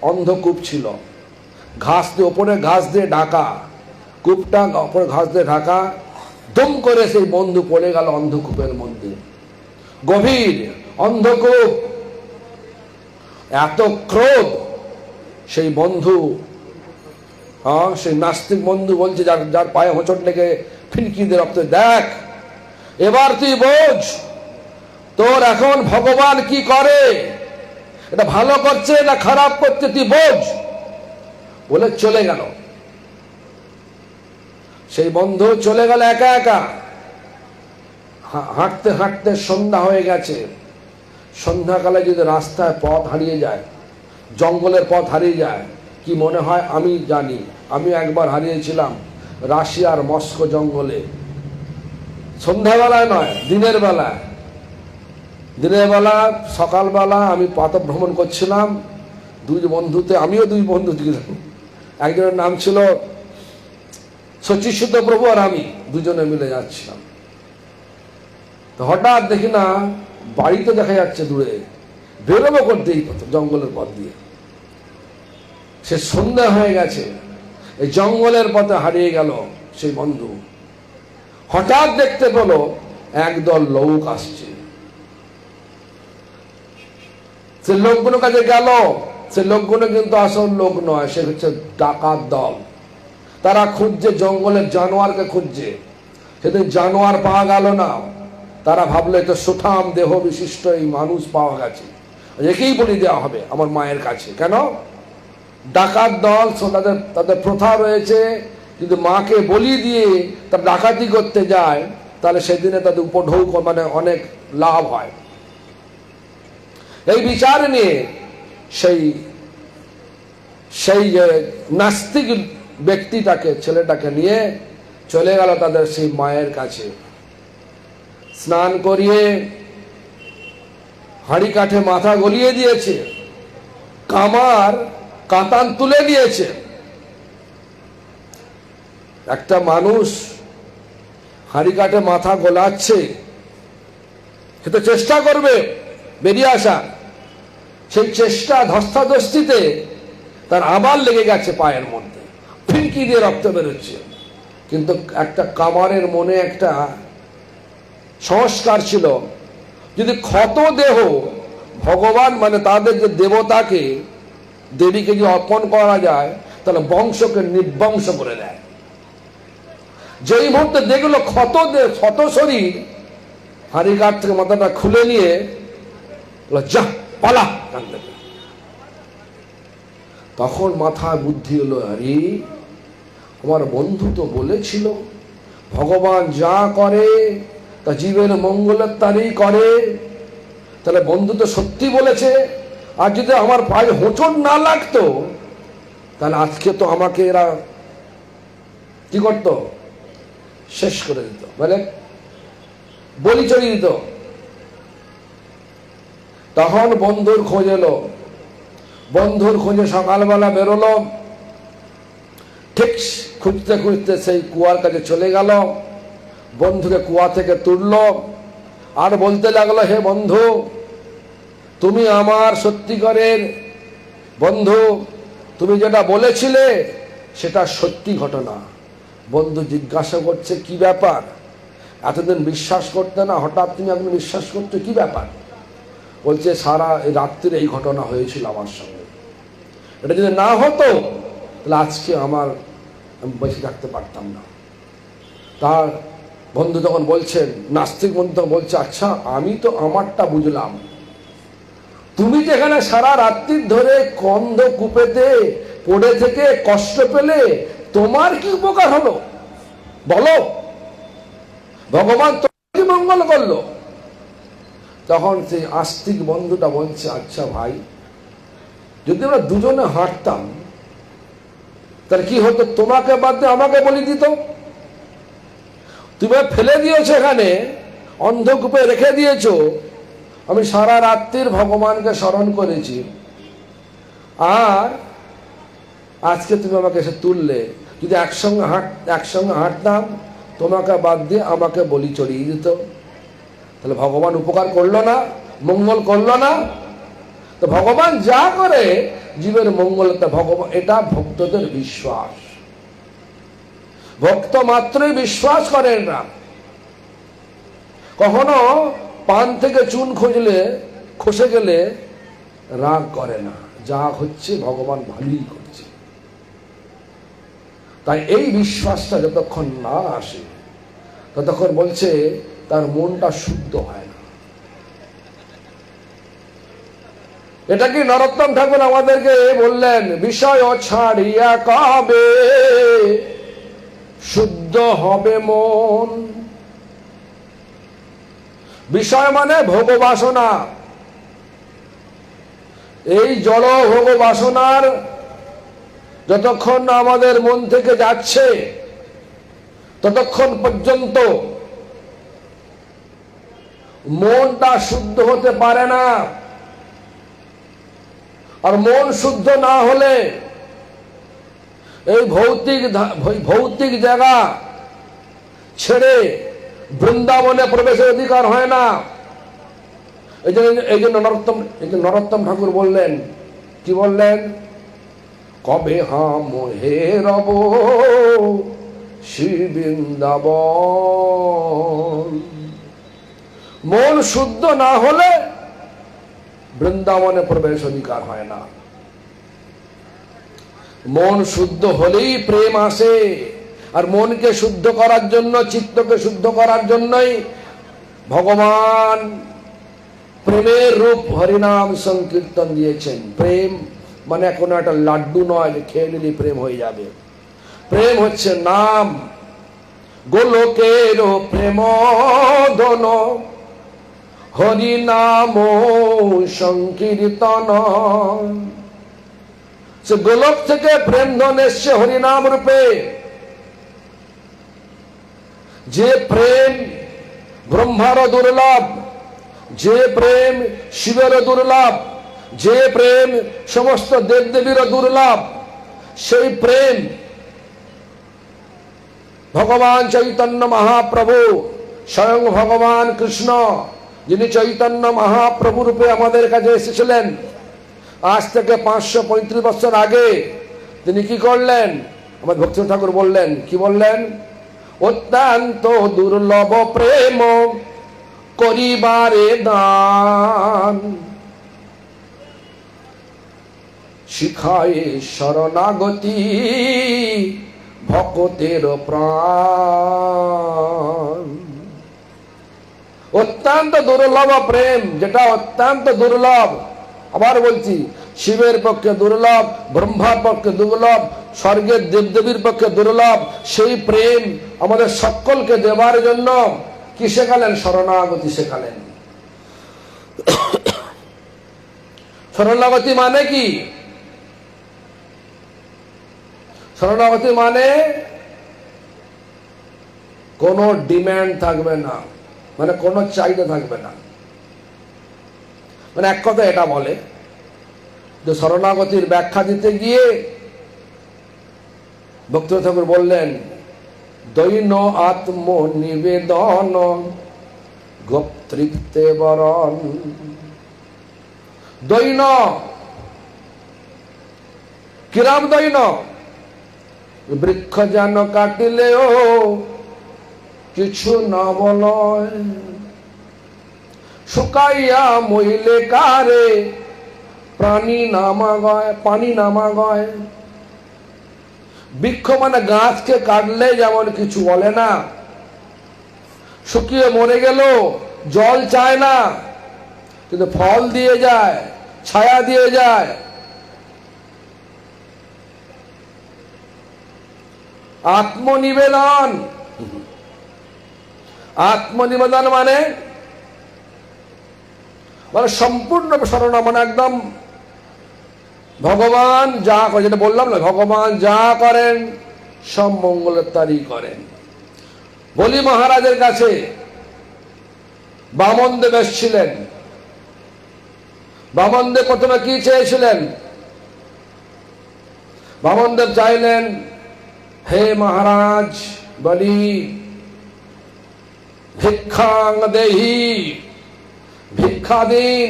অন্ধকূপ ছিল, ঘাস দিয়ে ওপরে ঘাস দিয়ে ঢাকা, কূপটা ওপরে ঘাস দিয়ে ঢাকা। দুম করে সেই বন্ধু পড়ে গেল অন্ধকূপের মধ্যে। গভীর অন্ধকূপ, এত ক্রোধ সেই বন্ধু, সেই নাস্তিক বন্ধু বলছে, যার পায়ে হোঁচট লেগে ফিনকি দিয়ে রক্ত, দেখ এবার তুই বোঝ তোর এখন ভগবান কি করে, এটা ভালো করছে না খারাপ করছে, তুই বোঝ। বলে চলে গেল। সেই বন্ধু চলে গেল একা একা। হাঁটতে হাঁটতে সন্ধ্যা হয়ে গেছে। সন্ধ্যাকালে যদি রাস্তায় পথ হারিয়ে যায়, জঙ্গলের পথ হারিয়ে যায়, কি মনে হয়? আমি জানি, আমি একবার হারিয়েছিলাম রাশিয়ার মস্কো জঙ্গলে। সন্ধ্যাবেলায় নয়, দিনের বেলায়। সকালবেলা আমি পথভ্রমণ করছিলাম দুই বন্ধুতে, আমিও দুই বন্ধু ছিলাম। একজনের নাম ছিল সচিশুদ্ধ প্রভু, আর আমি দুজনে মিলে যাচ্ছিলাম। তো হঠাৎ দেখি না, বাড়িতে দেখা যাচ্ছে দূরে, বেরোবো করতে এই জঙ্গলের পথ দিয়ে। সে সন্ধ্যা হয়ে গেছে, এই জঙ্গলের পথে হারিয়ে গেল সেই বন্ধু। হঠাৎ দেখতে পেল একদল লোক আসছে। সে লোকগুলোর কাছে গেল। সে লোকগুলো কিন্তু আসল লোক নয়, সে হচ্ছে ডাকাত দল। তারা খুঁজছে, জঙ্গলের জানোয়ারকে খুঁজছে। সেদিন জানোয়ার পাওয়া গেল না। তারা ভাবলো এটা সুঠাম দেহ বিশিষ্ট এই মানুষ পাওয়া গেছে, একেই বলি দেওয়া হবে আমার মায়ের কাছে। কেন? ডাকাত দল, তাদের প্রথা রয়েছে, যদি মাকে বলি দিয়ে তার ডাকাতি করতে যায়, তাহলে সেদিনে তাদের উপঢৌ, মানে অনেক লাভ হয়। এই বিচার নিয়ে সেই নাস্তিক ব্যক্তিটাকে, ছেলেটাকে নিয়ে চলে গেল তাদের সেই মায়ের কাছে। স্নান করিয়ে হাঁড়ি কাঠে মাথা গলিয়ে দিয়েছে, কাতান তুলে দিয়েছে। একটা মানুষ হাঁড়ি কাঠে মাথা গোলাচ্ছে, সে তো চেষ্টা করবে বেরিয়ে আসা। সেই চেষ্টা ধস্তাধস্তিতে তার আবার লেগে গেছে পায়ের মধ্যে, ফিনকি দিয়ে রক্ত বেরোচ্ছে। কিন্তু একটা কামারের মনে একটা সংস্কার ছিল, যদি ক্ষত দেহ ভগবান, মানে তাদের যে দেবতাকে, দেবীকে যদি অর্পণ করা যায়, তাহলে বংশকে নির্বংশ করে দেয়। যেই মুহূর্তে দেখলো ক্ষত শরীর, হাঁড়ি কাঠ থেকে মাথাটা খুলে নিয়ে যা পালা। তখন মাথায় বুদ্ধি হলো, আরে আমার বন্ধু তো বলেছিল ভগবান যা করে তা জীবের মঙ্গলের তারই করে, তাহলে বন্ধু তো সত্যি বলেছে। আর যদি আমার পায়ে হোঁচট না লাগতো, তাহলে আজকে তো আমাকে এরা কি করতো? শেষ করে দিত, বলে বলি চড়িয়ে দিত। তখন বন্ধুর খোঁজ এলো। বন্ধুর খোঁজে সকালবেলা বেরোলো। ঠিক খুঁজতে খুঁজতে সেই কুয়ার কাছে চলে গেল। বন্ধুকে কুয়া থেকে তুললো আর বলতে লাগলো, হে বন্ধু, তুমি আমার সত্যিকারের বন্ধু, তুমি যেটা বলেছিলে সেটা সত্যি ঘটনা। বন্ধু জিজ্ঞাসা করছে, কি ব্যাপার? এতদিন বিশ্বাস করতে না, হঠাৎ তুমি এখন বিশ্বাস করছো, কি ব্যাপার? বলছে, সারা রাত্রির এই ঘটনা হয়েছিল আমার সঙ্গে। এটা যদি না হতো তাহলে আজকে আমি বেঁচে থাকতে পারতাম না। তার বন্ধু তখন বলছেন, নাস্তিক বন্ধু তখন বলছে, আচ্ছা আমি তো আমারটা বুঝলাম, তুমি যেখানে সারা রাত্রি ধরে কন্ধ কূপেতে পড়ে থেকে কষ্ট পেলে, তোমার কি উপকার হলো বলো? ভগবান তোমার কি মঙ্গল করলো? তখন সেই আস্তিক বন্ধুটা বলছে, আচ্ছা ভাই, যদি আমরা দুজনে হাঁটতাম তাহলে কি হতো? তোমাকে বাদ দিয়ে আমাকে বলি দিত। তুমি ফেলে দিয়েছো এখানে, অন্ধকূপে রেখে দিয়েছো, আমি সারা রাত্রির ভগবানকে স্মরণ করেছি, আর আজকে তুমি আমাকে এসে তুললে। যদি একসঙ্গে হাঁটতাম, তোমাকে বাদ দিয়ে আমাকে বলি চড়িয়ে দিত, তাহলে ভগবান উপকার করলো না, মঙ্গল করলো না? তো ভগবান যা করে জীবের মঙ্গল, ভগবান, এটা ভক্তদের বিশ্বাস। ভক্ত মাত্রই বিশ্বাস করেন না। কখনো পান থেকে চুন খসে গেলে রাগ করে না, যা হচ্ছে ভগবান ভালোই করছে। তাই এই বিশ্বাসটা যতক্ষণ না আসে ততক্ষণ বলছে তার মনটা শুদ্ধ হয় না। এটা কি নরোত্তম ঠাকুর আমাদেরকে বললেন, বিষয় ছাড়িয়া কবে শুদ্ধ হবে মন। বিষয় মানে ভোগ বাসনা। এই জড় ভোগ বাসনার যতক্ষণ আমাদের মন থেকে যাচ্ছে ততক্ষণ পর্যন্ত মনটা শুদ্ধ হতে পারে না। আর মন শুদ্ধ না হলে এই ভৌতিক জায়গা ছেড়ে বৃন্দাবনে প্রবেশের অধিকার হয় না। এই জন্য নরোত্তম ঠাকুর বললেন, কি বললেন? কবে হাম হে রব শ্রী বৃন্দাবন। মন শুদ্ধ না হলে বৃন্দাবনে প্রবেশ অধিকার হয় না। মন শুদ্ধ হলেই প্রেম আসে। আর মনকে শুদ্ধ করার জন্য, চিত্তকে শুদ্ধ করার জন্যই ভগবান প্রেমের রূপ হরিনাম সংকীর্তন দিয়েছেন। প্রেম মানে কোনো একটা লাড্ডু নয় যে খেয়ে নিলে প্রেম হয়ে যাবে। প্রেম হচ্ছে নাম। গোলকের প্রেম ধন হরিনাম সংকীর্তন। সে গোলক থেকে প্রেম ধন এসছে হরিনাম রূপে। যে প্রেম ব্রহ্মার দুর্লভ, যে প্রেম শিবের দুর্লভ, যে প্রেম সমস্ত দেবদেবীর দুর্লভ, সেই প্রেম ভগবান চৈতন্য মহাপ্রভু, স্বয়ং ভগবান কৃষ্ণ, যিনি চৈতন্য মহাপ্রভু রূপে আমাদের কাছে এসেছিলেন আজ থেকে 535 বছর আগে, তিনি কি করলেন? আমার ভক্তি ঠাকুর বললেন, কি বললেন? অত্যন্ত দুর্লভ প্রেম করিবারে দান, শিখায় শরণাগতি ভক্তের প্রাণ। অত্যন্ত দুর্লভ প্রেম, যেটা অত্যন্ত দুর্লভ। আবার বলছি, শিবের পক্ষে দুর্লভ, ব্রহ্মার পক্ষে দুর্লভ, স্বর্গের দেবদেবীর পক্ষে দুর্লভ। সেই প্রেম আমাদের সকলকে দেবার জন্য কি শেখালেন? শরণাগতি শেখালেন। শরণাগতি মানে কি? শরণাগতি মানে কোনো ডিম্যান্ড থাকবে না, মানে কোনো চাহিদা থাকবে না। মানে এক কথা এটা বলে যে শরণাগতির ব্যাখ্যা দিতে গিয়ে ভক্তি ঠাকুর বললেন, দৈন আত্ম নিবেদন গোপতৃপ্তে বরণ। দৈন, কিরাম দৈন, বৃক্ষ যেন কাটিলেও কিছু না বলয়, শুকাইয়া মইলে কারে প্রাণী নামা গয়, পানি নামা গয়। বৃক্ষ মানে গাছকে কাটলে যেমন কিছু বলে না, শুকিয়ে মরে গেল জল চায় না, কিন্তু ফল দিয়ে যায়, ছায়া দিয়ে যায়। আত্মনিবেদন, আত্মনিবেদন মানে সম্পূর্ণ শরণ, মানে একদম ভগবান যা করে, যেটা বললাম না, ভগবান যা করেন সব মঙ্গলের তারই করেন। বলি মহারাজের কাছে বামনদেব এসেছিলেন। বামনদেব প্রথমে কি চেয়েছিলেন? বামনদেব চাইলেন, হে মহারাজ বলি, ভিক্ষাং দেহি, ভিক্ষা দিন।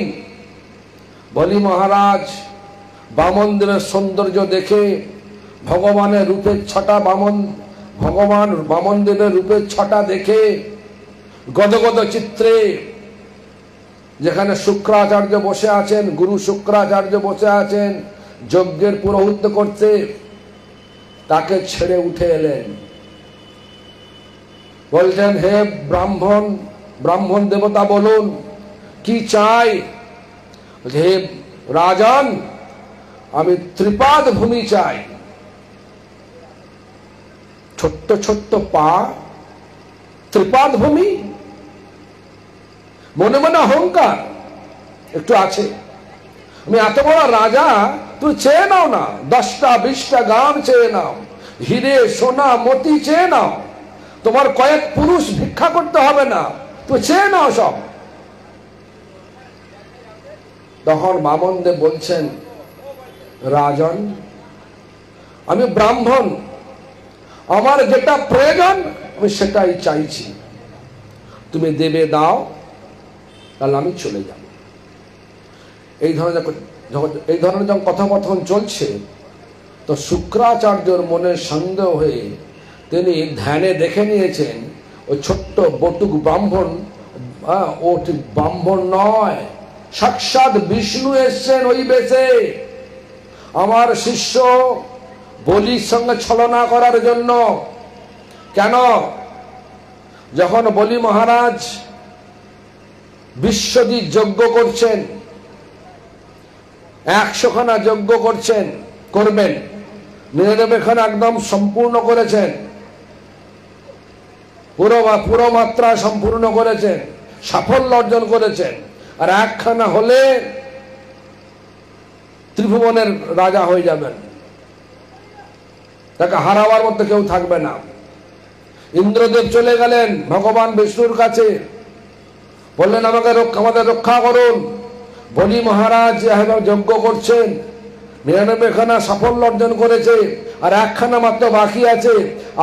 বলি মহারাজ বামনদেবের সৌন্দর্য দেখে, ভগবানের রূপের ছটা, ভগবান বামনদেবের রূপের ছটা দেখে গদগদ চিত্রে, যেখানে শুক্রাচার্য বসে আছেন, গুরু শুক্রাচার্য বসে আছেন যজ্ঞের পুরোহিত্য করতে, তাকে ছেড়ে উঠে এলেন। বলছেন, হে ব্রাহ্মণ, ব্রাহ্মণ দেবতা বলুন কি চাই? হে রাজন, আমি ত্রিপাদ ভূমি চাই। ছোট্ট ছোট্ট পা, ত্রিপাদ ভূমি। মনে মনে অহংকার একটু আছে, আমি এত বড় রাজা, তুই চেয়ে নাও না, 10টা 20টা গ্রাম চেয়ে নাও, হিরে সোনা মতি চেয়ে নাও, তোমার কয়েক পুরুষ ভিক্ষা করতে হবে না, তুই চেয়ে নাও সব। তখন বামনদেব বলছেন, রাজন, আমি ব্রাহ্মণ, আমার যেটা প্রয়োজন আমি সেটাই চাইছি, তুমি দেবে দাও, তাহলে আমি চলে যাব। এই ধরনের যখন কথোপকথন চলছে, তো শুক্রাচার্যর মনে সন্দেহ হয়ে তিনি ধ্যানে দেখে নিয়েছেন ওই ছোট্ট বটুক ব্রাহ্মণ, ও ঠিক ব্রাহ্মণ নয়, সাক্ষাৎ বিষ্ণু এসছেন ওই বেশে আমার শিষ্য বলির সঙ্গে ছলনা করার জন্য। কেন? যখন বলি মহারাজ বিশ্বজিৎ যজ্ঞ করছেন, 100খানা যজ্ঞ করবেন, 99খানা একদম সম্পূর্ণ করেছেন, পুরো মাত্রা সম্পূর্ণ করেছেন, সাফল্য অর্জন করেছেন, আর 1খানা হলে ত্রিভুবনের রাজা হয়ে যাবেন, তাকে হারাবার মতো কেউ থাকবে না। ইন্দ্রদেব চলে গেলেন ভগবান বিষ্ণুর কাছে, বললেন আমাদের রক্ষা করুন। বলি মহারাজ যজ্ঞ করছেন, 99খানা সাফল্য অর্জন করেছে, আর 1খানা মাত্র বাকি আছে,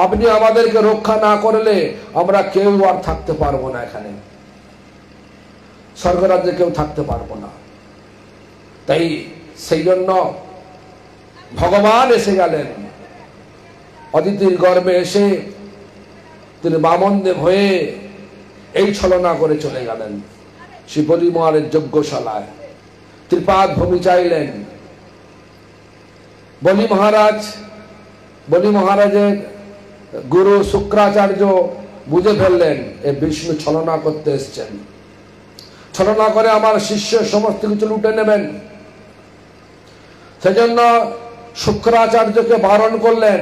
আপনি আমাদেরকে রক্ষা না করলে আমরা কেউ আর থাকতে পারবো না, এখানে স্বর্গরাজ্যে কেউ থাকতে পারবো না। তাই সেই জন্য ভগবান এসে গেলেন, অদিতির গর্ভে এসে তিনি বামনদেব হয়ে এই ছলনা করে চলে গেলেন শ্রী বলি মহারাজের যজ্ঞশালায়, ত্রিপাদ ভূমি চাইলেন। বলি মহারাজের গুরু শুক্রাচার্য বুঝে ফেললেন এ বিষ্ণু ছলনা করতে এসছেন, ছলনা করে আমার শিষ্য সমস্ত কিছু লুটে নেবেন। সেজন্য শুক্রাচার্যকে বারণ করলেন।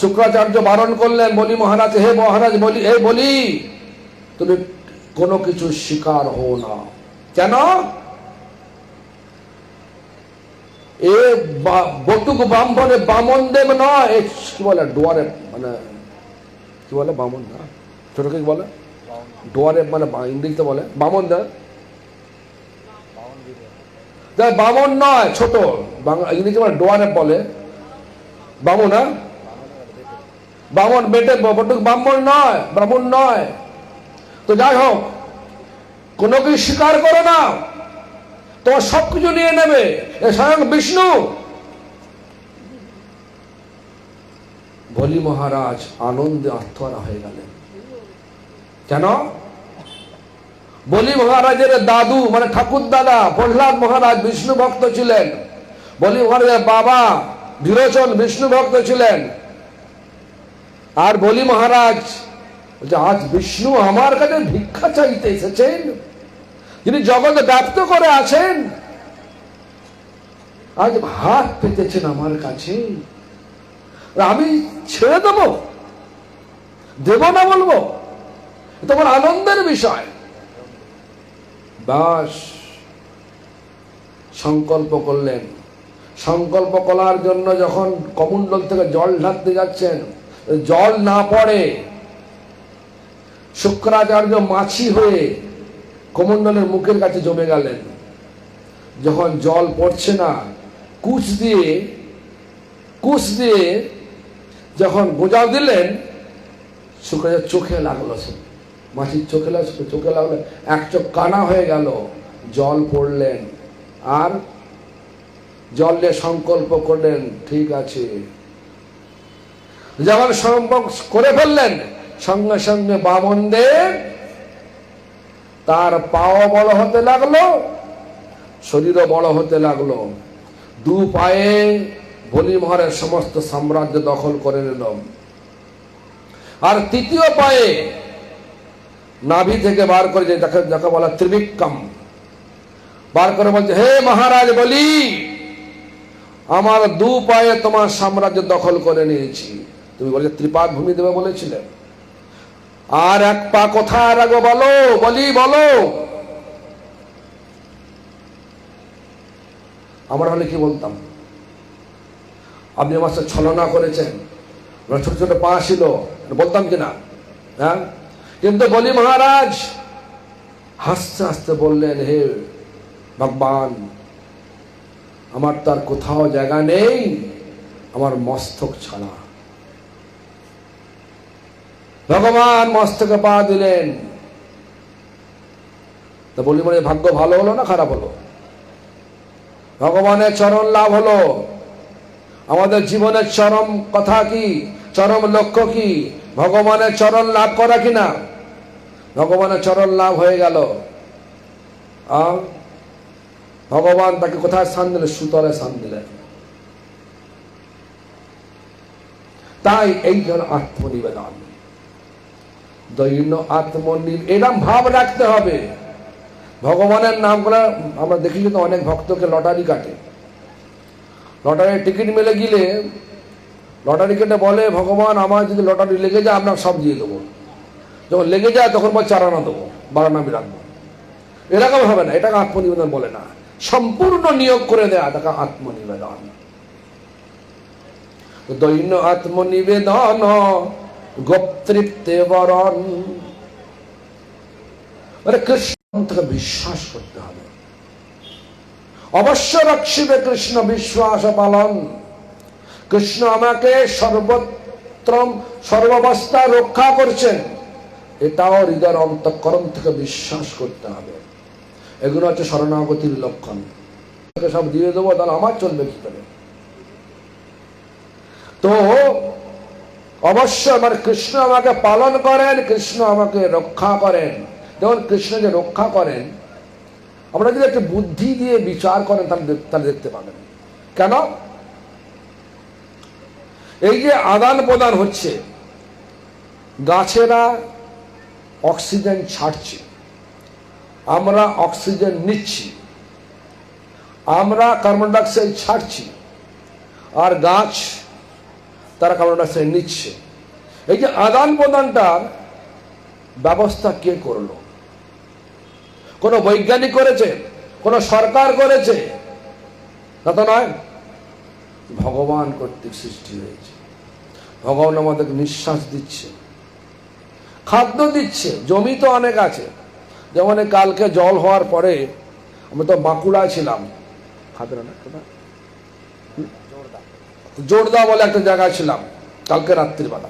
শুক্রাচার্য বারণ করলেন বলি মহারাজ, হে মহারাজ বলি, তুমি কোনো কিছু শিকার হও না। কেন? এ বটুক ব্রাহ্মণে বামনদেব নয়, কি বলে ডোয়ারে, মানে কি বলে বামন না, ছোটকে কি বলে ডোয়ারে, মানে ইংরেজিতে বলে বামন দেব, বামন নয়, ছোট ইংরেজি বলে ডোয়ারে বলে বামন, হ্যাঁ বামন বেটে, বটুক ব্রাহ্মণ নয়, ব্রাহ্মণ নয়। তো যাই হোক, কোনো কিছু স্বীকার করো না, তোমার সবকিছু নিয়ে নেবে, এ স্বয়ং বিষ্ণু। বলি মহারাজ আনন্দে আত্মহারা হয়ে গেলেন। কেন? বলি মহারাজের দাদু মানে ঠাকুর দাদা প্রহ্লাদ মহারাজ বিষ্ণু ভক্ত ছিলেন। বলি মহারাজের বাবা বিরোচন বিষ্ণু ভক্ত ছিলেন। আর বলি মহারাজ আজ বিষ্ণু আমার কাছে ভিক্ষা চাইতে এসেছেন, যিনি জগৎ ব্যাপ্ত করে আছেন, আজ হাত পেতেছেন আমার কাছে, আমি ছেড়ে দেব? দেব না বলবো? তোমার আনন্দের বিষয়। বাস সংকল্প করলেন। সংকল্প করার জন্য যখন কমণ্ডল থেকে জল ঢালতে যাচ্ছেন, জল না পড়ে শুক্রাচার্য মাছি হয়ে কমণ্ডলের মুখের কাছে জমে গেলেন। যখন জল পড়ছে না, কুচ দিয়ে যখন গোজাও দিলেন, শুক্রাচার্য চোখে লাগলো, মাছির চোখে লাগলো, এক চোখ কানা হয়ে গেল। জল পড়লেন আর জল নিয়ে সংকল্প করলেন, ঠিক আছে। যখন সংকল্প করে ফেললেন, সঙ্গে সঙ্গে বামনদেব তার পাও বড় হতে লাগলো, শরীরও বড় হতে লাগলো। দু পায়ে বলি মহারাজ সমস্ত সাম্রাজ্য দখল করে নিল। আর তৃতীয় পায়ে নাভি থেকে বার করে, যাকে বলা ত্রিবিক্রম, বার করে বলছে, হে মহারাজ বলি, আমার দু পায়ে তোমার সাম্রাজ্য দখল করে নিয়েছি। তুমি বলে ত্রিপাদ ভূমি দেবে বলেছিলে, আর এক পা কোথায় রাখবো বলো, বলি বলো। আমরা হলে কি বলতাম? আপনি আমার সাথে ছলনা করেছেন, ছোট ছোট পা ছিল, বলতাম কিনা? হ্যাঁ। কিন্তু বলি মহারাজ হাসতে হাসতে বললেন, হে ভগবান, আমার তার কোথাও জায়গা নেই আমার মস্তক ছাড়া। ভগবান মস্তকে পা দিলেন। তো বলি মনে ভাগ্য ভালো হলো না খারাপ হলো? ভগবানের চরণ লাভ হলো। আমাদের জীবনের চরম কথা কি, চরম লক্ষ্য কি? ভগবানের চরণ লাভ করা কিনা? ভগবানের চরণ লাভ হয়ে গেল। ভগবান তাকে কোথায় স্থান দিলেন? সুতলে স্থান দিলেন। তাই এই জন্য আত্মনিবেদন, দৈন্য আত্মনিবেদন, এরকম ভাব রাখতে হবে। ভগবানের নাম করে আমরা দেখি তো অনেক ভক্তকে লটারি কাটে, লটারি টিকিট মিলে গেলে লটারি কেটে বলে, ভগবান আমার যদি লটারি লেগে যায় আপনার সব দিয়ে দেবো। যখন লেগে যায় তখন বল 4 আনা দেবো, 12 আনা আমি রাখবো। এরকম হবে না, এটাকে আত্মনিবেদন বলে না। সম্পূর্ণ নিয়োগ করে দেয়া, তাকে আত্মনিবেদন। দৈন্য আত্মনিবেদন গোপতৃপ্তে বরণ। কৃষ্ণ থেকে বিশ্বাস করতে হবে। অবশ্য রক্ষিবে কৃষ্ণ বিশ্বাস পালন। কৃষ্ণ আমাকে সর্বাবস্থা রক্ষা করছেন, এটাও হৃদয়ের অন্তঃকরণ থেকে বিশ্বাস করতে হবে। এগুলো হচ্ছে শরণাগতির লক্ষণ। সব দিয়ে দেবো তাহলে আমার চলবে কি করে? তো অবশ্য আমার কৃষ্ণ আমাকে পালন করেন, কৃষ্ণ আমাকে রক্ষা করেন। যেমন কৃষ্ণ যে রক্ষা করেন, আমরা যদি একটু বুদ্ধি দিয়ে বিচার করেন তাহলে দেখতে পাবেন। কেন? এই যে আদান প্রদান হচ্ছে, গাছেরা অক্সিজেন ছাড়ছে, আমরা অক্সিজেন নিচ্ছি, আমরা কার্বন ডাইঅক্সাইড ছাড়ছি, আর গাছ তারা কার্বন ডাইঅক্সাইড নিচ্ছে। এই যে আদান প্রদানটার ব্যবস্থা কে করলো? কোন বৈজ্ঞানিক করেছে? কোন সরকার করেছে? তা তো নয়, ভগবান কর্তৃক সৃষ্টি হয়েছে। ভগবান আমাদেরকে নিঃশ্বাস দিচ্ছে, খাদ্য দিচ্ছে। জমি তো অনেক আছে, যেমন কালকে জল হওয়ার পরে আমি তো বাঁকুড়ায় ছিলাম, জোরদা বলে একটা জায়গায় ছিলাম কালকে রাত্রিবেলা।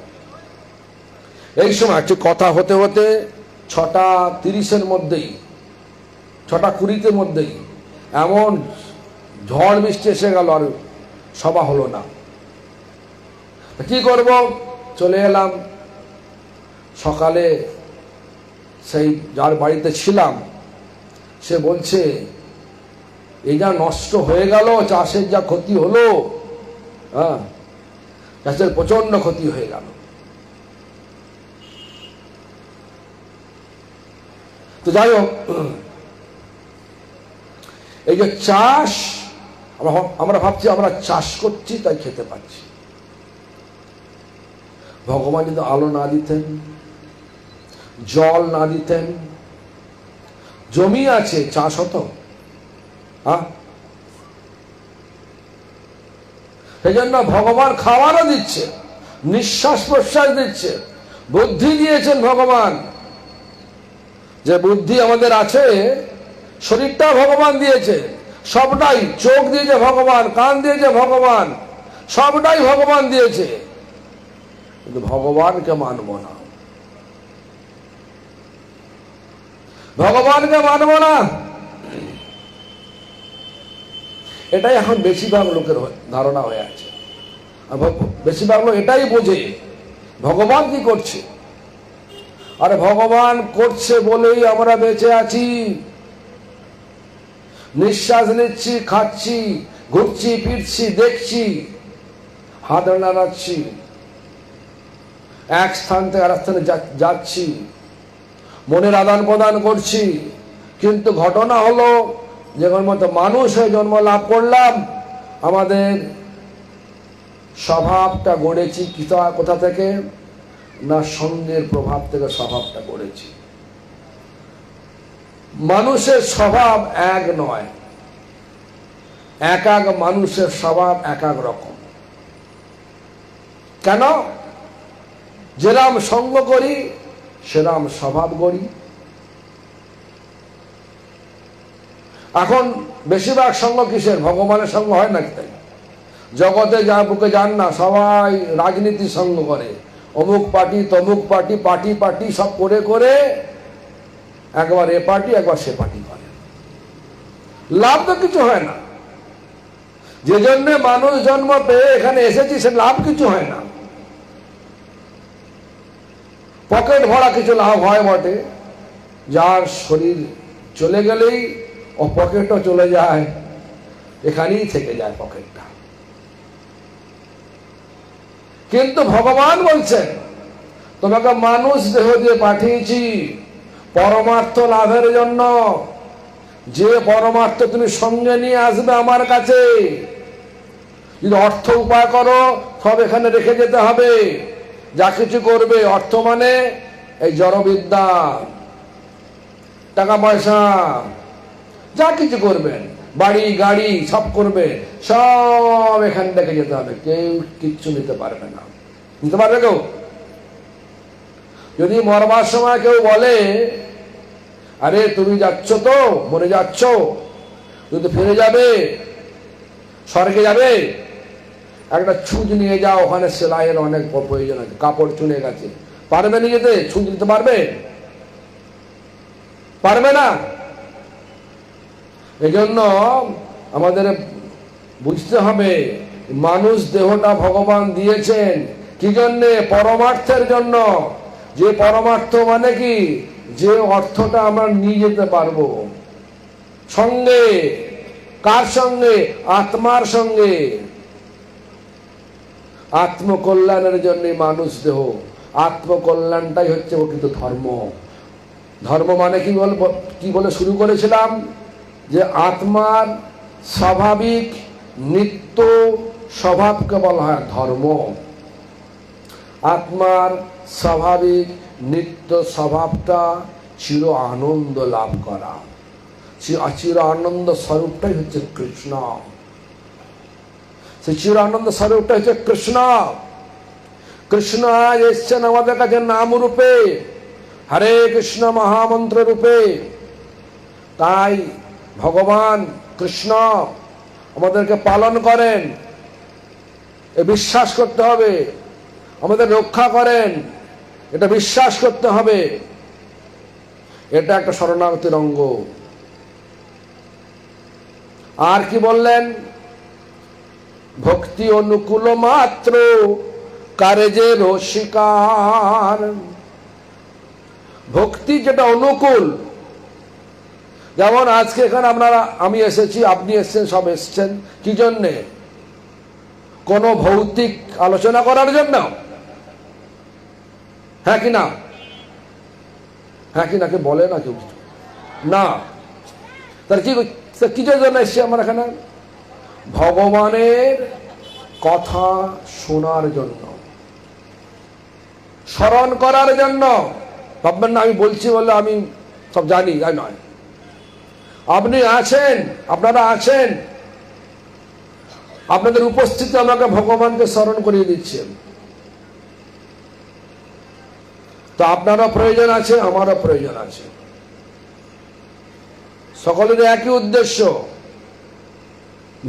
এই সময় একটু কথা হতে হতে 6:30 মধ্যেই, 6:20 মধ্যেই এমন ঝড় বৃষ্টি এসে গেল, আর সভা হলো না। কি করব? চলে এলাম। সকালে সেই যার বাড়িতে ছিলাম সে বলছে, এই যা নষ্ট হয়ে গেল, চাষের যা ক্ষতি হলো, হ্যাঁ, চাষের প্রচন্ড ক্ষতি হয়ে গেল। তো যাই হোক, এই যে চাষ, আমরা ভাবছি আমরা চাষ করছি তাই খেতে পাচ্ছি। ভগবান যদি আলো না দিতেন, জল না দিতেন, জমি আছে, চাষ হতো? সেই জন্য ভগবান খাওয়ারও দিচ্ছে, নিঃশ্বাস প্রশ্বাস দিচ্ছে, বুদ্ধি দিয়েছেন ভগবান। যে বুদ্ধি আমাদের আছে, শরীরটা ভগবান দিয়েছে, সবটাই, চোখ দিয়েছে ভগবান, কান দিয়েছে ভগবান, সবটাই ভগবান দিয়েছে, কিন্তু ভগবানকে মানব না, ভগবানকে মানব না। এটাই এখন বেশিরভাগ লোকের ধারণা হয়ে আছে। বেশিরভাগ লোক এটাই বোঝে ভগবান কি করছে। আরে ভগবান করছে বলেই আমরা বেঁচে আছি, নিঃশ্বাস নিচ্ছি, খাচ্ছি, ঘুরছি ফিরছি, দেখছি, হাত নাড়াচ্ছি, এক স্থান থেকে আর স্থানে যাচ্ছি, মনের আদান প্রদান করছি। কিন্তু ঘটনা হলো, যখন মতো মানুষ হয়ে জন্ম লাভ করলাম, আমাদের স্বভাবটা গড়েছি কোথা থেকে? না, সঙ্গের প্রভাব থেকে স্বভাবটা গড়েছি। মানুষের স্বভাব এক নয়, এক এক মানুষের স্বভাব এক এক রকম। কেন? যেরাম সঙ্গ করি সেরাম স্বভাব গড়ি। এখন বেশিরভাগ সঙ্গ কিসের? ভগবানের সঙ্গ হয় নাকি? তাই জগতে যা বুকে যান না, সবাই রাজনীতি সঙ্গ করে, অমুক পার্টি তমুক পার্টি, পার্টি পার্টি সব করে করে একবার এ পার্টি একবার সে পার্টি করে, লাভ তো কিছু হয় না। যে জন্য মানুষ জন্ম পেয়ে এখানে এসেছি, সে লাভ কিছু হয় না। পকেট ভরা কিছু লাভ হয় বটে, যার শরীর চলে গেলেই ও পকেটও চলে যায়, এখানেই থেকে যায় পকেটটা। কিন্তু ভগবান বলছেন, তোমাকে মানুষ দেহ দিয়ে পাঠিয়েছি পরমার্থ লাভের জন্য। যে পরমার্থ তুমি সঙ্গে নিয়ে আসবে আমার কাছে, যদি অর্থ উপায় করো সব এখানে রেখে যেতে হবে। যা কিছু করবে, অর্থ মানে এই জড়বিদ্যা, টাকা পয়সা, যা কিছু করবেন, বাড়ি গাড়ি সব করবে, সব এখান থেকে যেতে হবে। কেউ কিচ্ছু নিতে পারবে না। নিতে পারবে কেউ? যদি মরবার সময় কেউ বলে, আরে তুমি যাচ্ছ তো, মরে যাচ্ছ, তুমি তো ফিরে যাবে, স্বর্গে যাবে, একটা ছুঁচ নিয়ে যাও, ওখানে সেলাইয়ের অনেক প্রয়োজন আছে, কাপড় চুনে গেছে, পারবে নিয়ে যেতে? ছুঁচ দিতে পারবে? পারবে না। এই জন্য আমাদের বুঝতে হবে, মানুষ দেহটা ভগবান দিয়েছেন কি জন্যে? পরমার্থের জন্য। যে পরমার্থ মানে কি? যে অর্থটা আমরা নিয়ে যেতে পারবো সঙ্গে। কার সঙ্গে? আত্মার সঙ্গে। আত্মকল্যাণের জন্য মানুষ দেহ। আত্মকল্যাণটাই হচ্ছে প্রকৃত ধর্ম। ধর্ম মানে কি বলে শুরু করেছিলাম? যে আত্মার স্বাভাবিক নিত্য স্বভাবকে বলা হয় ধর্ম। আত্মার স্বাভাবিক নিত্য স্বভাবটা চির আনন্দ লাভ করা, চির আনন্দ স্বরূপটাই হচ্ছে কৃষ্ণ। সেই চির আনন্দ স্বরূপটা হচ্ছে কৃষ্ণ। কৃষ্ণ আজ এসছেন আমাদের কাছে নাম রূপে, হরে কৃষ্ণ মহামন্ত্র রূপে। তাই ভগবান কৃষ্ণ আমাদেরকে পালন করেন, এ বিশ্বাস করতে হবে। আমাদের রক্ষা করেন, এটা বিশ্বাস করতে হবে। এটা একটা শরণাগতির অঙ্গ। আর কি বললেন? ভক্তি অনুকূল মাত্র কার্যের শিকার। ভক্তি যেটা অনুকূল, যেমন আজকে এখানে আমি এসেছি, আপনি এসেছেন, সব এসেছেন কি জন্যে? কোন ভৌতিক আলোচনা করার জন্য? হ্যাঁ কি না? হ্যাঁ কি না? কে বলে না কেউ না। তার কি জন্য এসছি আমরা এখানে? ভগবানের কথা শোনার জন্য, স্মরণ করার জন্য। ভাববেন না আমি বলছি বলে আমি সব জানি, তাই নয়। আপনি আছেন, আপনারা আছেন, আপনাদের উপস্থিতি আমাকে ভগবানকে স্মরণ করিয়ে দিচ্ছেন। তো আপনারও প্রয়োজন আছে, আমারও প্রয়োজন আছে। সকলের একই উদ্দেশ্য,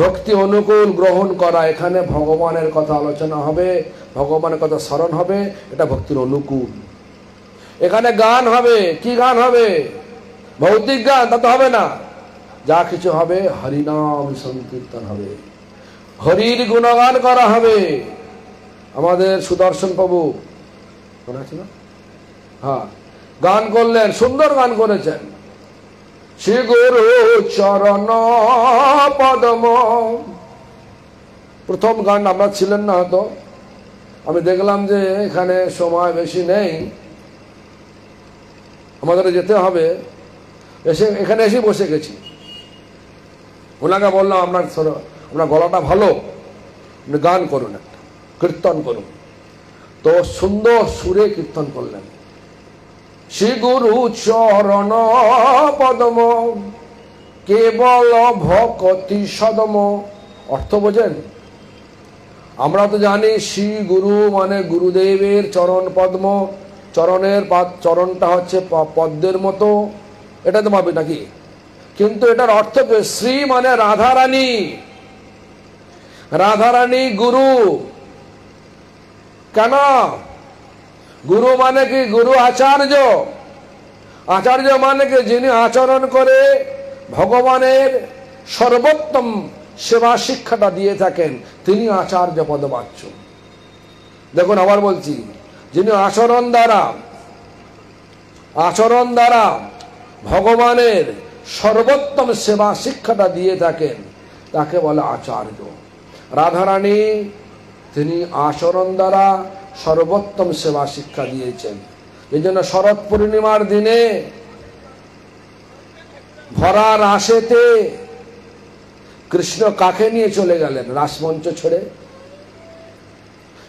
ভক্তি অনুকূল গ্রহণ করা। এখানে ভগবানের কথা আলোচনা হবে, ভগবানের কথা স্মরণ হবে, এটা ভক্তির অনুকূল। এখানে গান হবে, কি গান হবে? ভৌতিক গান তা তো হবে না। যা কিছু হবে হরিনাম সংকীর্তন হবে, হরির গুণগান করা হবে। আমাদের সুদর্শন প্রভু মনে আছে না? হ্যাঁ, গান করলেন, সুন্দর গান করেছেন। শ্রী গুরু চরণ পদ্ম, প্রথম গান। আমরা ছিলেন না হয়তো, আমি দেখলাম যে এখানে সময় বেশি নেই, আমাদের যেতে হবে। এখানে এসে বসে গেছি। ওনাকে বললাম আপনার গলাটা ভালো, গান করুন, একটা কীর্তন করুন। তো সুন্দর সুরে কীর্তন করলেন। শ্রী গুরু চরণ পদ্ম কেবল ভকতি সদম। অর্থ বোঝেন? আমরা তো জানি শ্রী গুরু মানে গুরুদেবের চরণ পদ্ম, চরণটা হচ্ছে পদ্মের মতো, এটা তো ভাবি নাকি? কিন্তু এটার অর্থ শ্রী মানে রাধারানী, রাধারানী গুরু। কেন? গুরু মানে কি? গুরু আচার্য। আচার্য মানে কি? যিনি আচরণ করে ভগবানের সর্বোত্তম সেবা শিক্ষাটা দিয়ে থাকেন, তিনি আচার্য পদবাচ্য। দেখুন আবার বলছি, যিনি আচরণ দ্বারা ভগবানের সর্বোত্তম সেবা শিক্ষাটা দিয়ে থাকেন, তাকে বলে আচার্য। রাধারানী তিনি আচরণ দ্বারা সর্বোত্তম সেবা শিক্ষা দিয়েছেন। এই জন্য শরৎ পূর্ণিমার দিনে ভরা রাসেতে কৃষ্ণ কাকে নিয়ে চলে গেলেন? রাসমঞ্চ ছেড়ে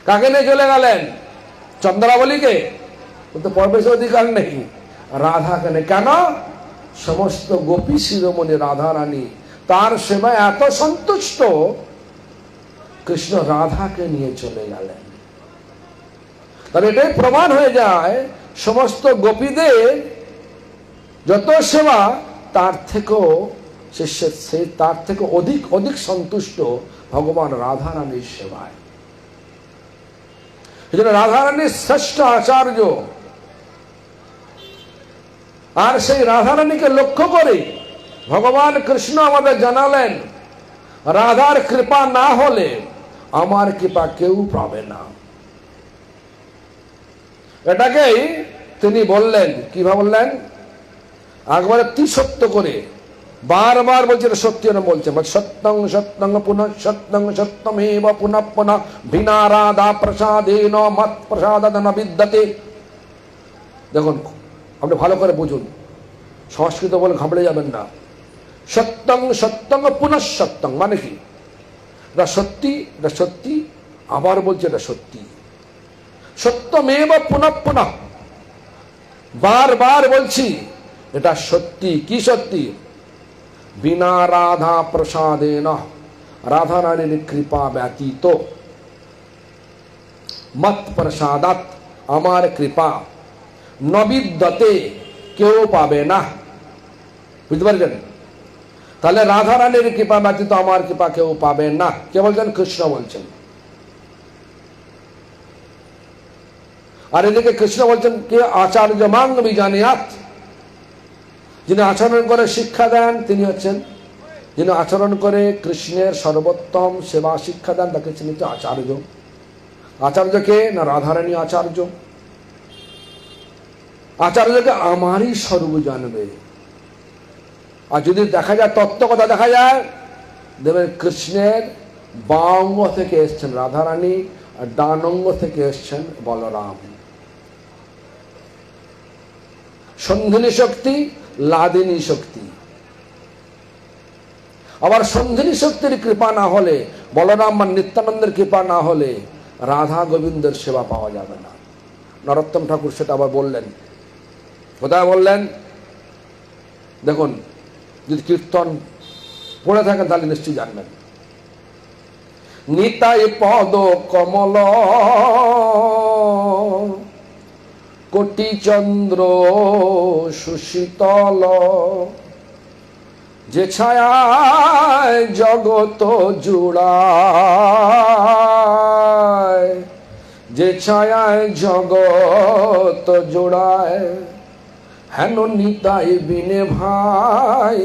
কাকে নিয়ে চলে গেলেন? চন্দ্রাবলীকে। তো প্রবেশের অধিকার নেই। রাধাকে নেই। কেন? সমস্ত গোপী শিরোমণি রাধা রানী তার সেবায় এত সন্তুষ্ট, কৃষ্ণ রাধাকে নিয়ে চলে গেলেন। তাহলে এটাই প্রমাণ হয়ে যায়, সমস্ত গোপীদের যত সেবা তার থেকেও তার থেকে অধিক সন্তুষ্ট ভগবান রাধা রানীর সেবায়। এই জন্য রাধা রানীর শ্রেষ্ঠ আচার্য। আর সেই রাধা রানীকে লক্ষ্য করে ভগবান কৃষ্ণ আমাদের জানালেন, রাধার কৃপা না হলে আমার কৃপা কেউ পাবে না। এটাকেই তিনি বললেন। কিভাবে বললেন? একবারে সত্য করে বারবার বলছে, সত্যি বলছে, সত্যং সত্যং পুনঃ সত্যং সত্যমেব পুনঃ পুনঃ বিনা রাধা প্রসাদেন মত প্রসাদ ন বিদ্যতে। দেখুন, আপনি ভালো করে বুঝুন, সংস্কৃত বলে ঘাবড়ে যাবেন না। সত্যং সত্যং পুনঃ সত্যং মানে কি? এটা সত্যি, এটা সত্যি, আবার বলছে এটা সত্যি। সত্যমেব পুনঃ পুনঃ, বারবার বলছি এটা সত্যি। কি সত্যি? বিনা রাধা প্রসাদেন, রাধা রানীর কৃপা ব্যতীত, মত প্রসাদাত, আমার কৃপা, নবিদ্যতে, কেউ পাবে না। বুঝতে পারছেন? তাহলে রাধা রানীর কৃপা ব্যতীত আমার কৃপা কেউ পাবে না। কে বলছেন? কৃষ্ণ বলছেন। আর এদিকে কৃষ্ণ বলছেন কে? আচার্য মাং বিজানিয়াত, যিনি আচরণ করে শিক্ষা দেন তিনি হচ্ছেন যিনি আচরণ করে কৃষ্ণের সর্বোত্তম সেবা শিক্ষা দেন তাকে চিহ্নিত আচার্য। আচার্যকে না রাধারানী আচার্য। আচার্যকে আমারই স্বরূপ জানবে। আর যদি দেখা যায় তত্ত্ব কথা দেখা যায়, দেখবেন কৃষ্ণের বাম অঙ্গ থেকে এসছেন রাধারানী, আর ডান অঙ্গ থেকে এসছেন বলরাম। সন্ধিনী শক্তি, লাদিনী শক্তি। আবার সন্ধিনী শক্তির কৃপা না হলে, বলরাম বা নিত্যানন্দের কৃপা না হলে রাধা গোবিন্দের সেবা পাওয়া যাবে না। নরোত্তম ঠাকুর সেটা আবার বললেন। কোথায় বললেন দেখুন, যদি কীর্তন পড়ে থাকেন তাহলে নিশ্চয়ই জানবেন। নিতাই পদ কমল কোটি চন্দ্র সুশীতল, যে ছায়ায় জগত জুড়ায়, যে ছায়ায় জগত জোড়ায়, হেন নিতাই বিনে ভাই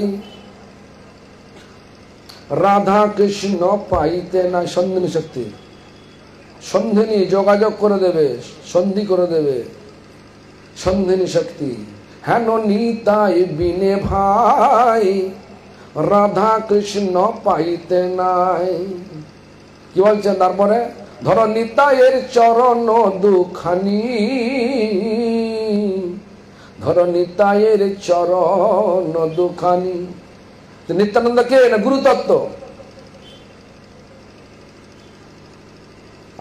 রাধা কৃষ্ণ পাইতে না। সন্ধিনী শক্তি, সন্ধিনী যোগাযোগ করে দেবে, সন্ধি করে দেবে, সন্ধিনী শক্তি। হেন নিতাই বিনে ভাই রাধা কৃষ্ণ পাইতে নাই। কি বলছেন তারপরে? ধর নিতাইয়ের চরণ দুখানি, ধর নিতাইয়ের চরণ দুখানি। নিত্যানন্দ কে না? গুরুতত্ত্ব,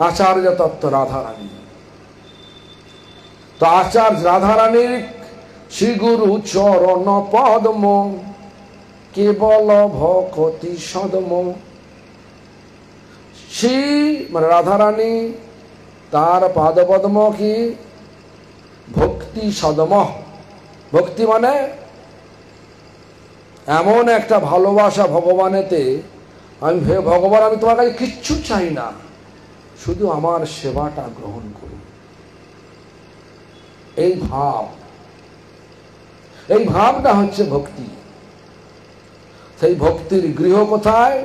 আচার্য তত্ত্ব রাধারানী। তো আচার্য রাধারানীর শ্রী গুরু চরণ পদ্ম কেবল ভকতি সদম। শ্রী মানে রাধারানী, তার পাদপদ্ম কি? ভক্তি সদম। ভক্তি মানে এমন একটা ভালোবাসা ভগবানেতে, আমি ভগবান আমি তোমার কাছে কিচ্ছু চাই না, শুধু আমার সেবাটা গ্রহণ করুন। এই ভাব, এই ভাবটা হচ্ছে ভক্তি। সেই ভক্তির গৃহ কোথায়?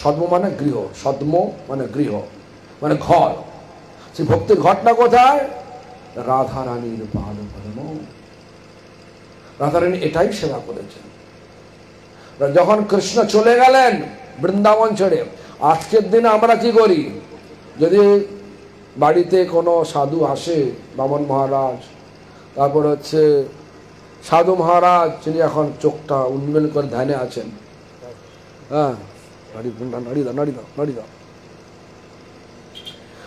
সদ্ম মানে গৃহ, সদ্ম মানে গৃহ মানে ঘর। সেই ভক্তির ঘরটা কোথায়? রাধারানীর পাদপদ্ম। রাধারানী এটাই সেবা করেছেন। যখন কৃষ্ণ চলে গেলেন বৃন্দাবন ছেড়ে, আজকের দিনে আমরা কি করি? যদি বাড়িতে কোনো সাধু আসে, বামন মহারাজ, তারপর হচ্ছে সাধু মহারাজ, যিনি এখন চোখটা উন্মেল করে ধ্যানে আছেন, হ্যাঁ, নাড়ি দাও, নাড়ি দাও, নাড়ি দাও।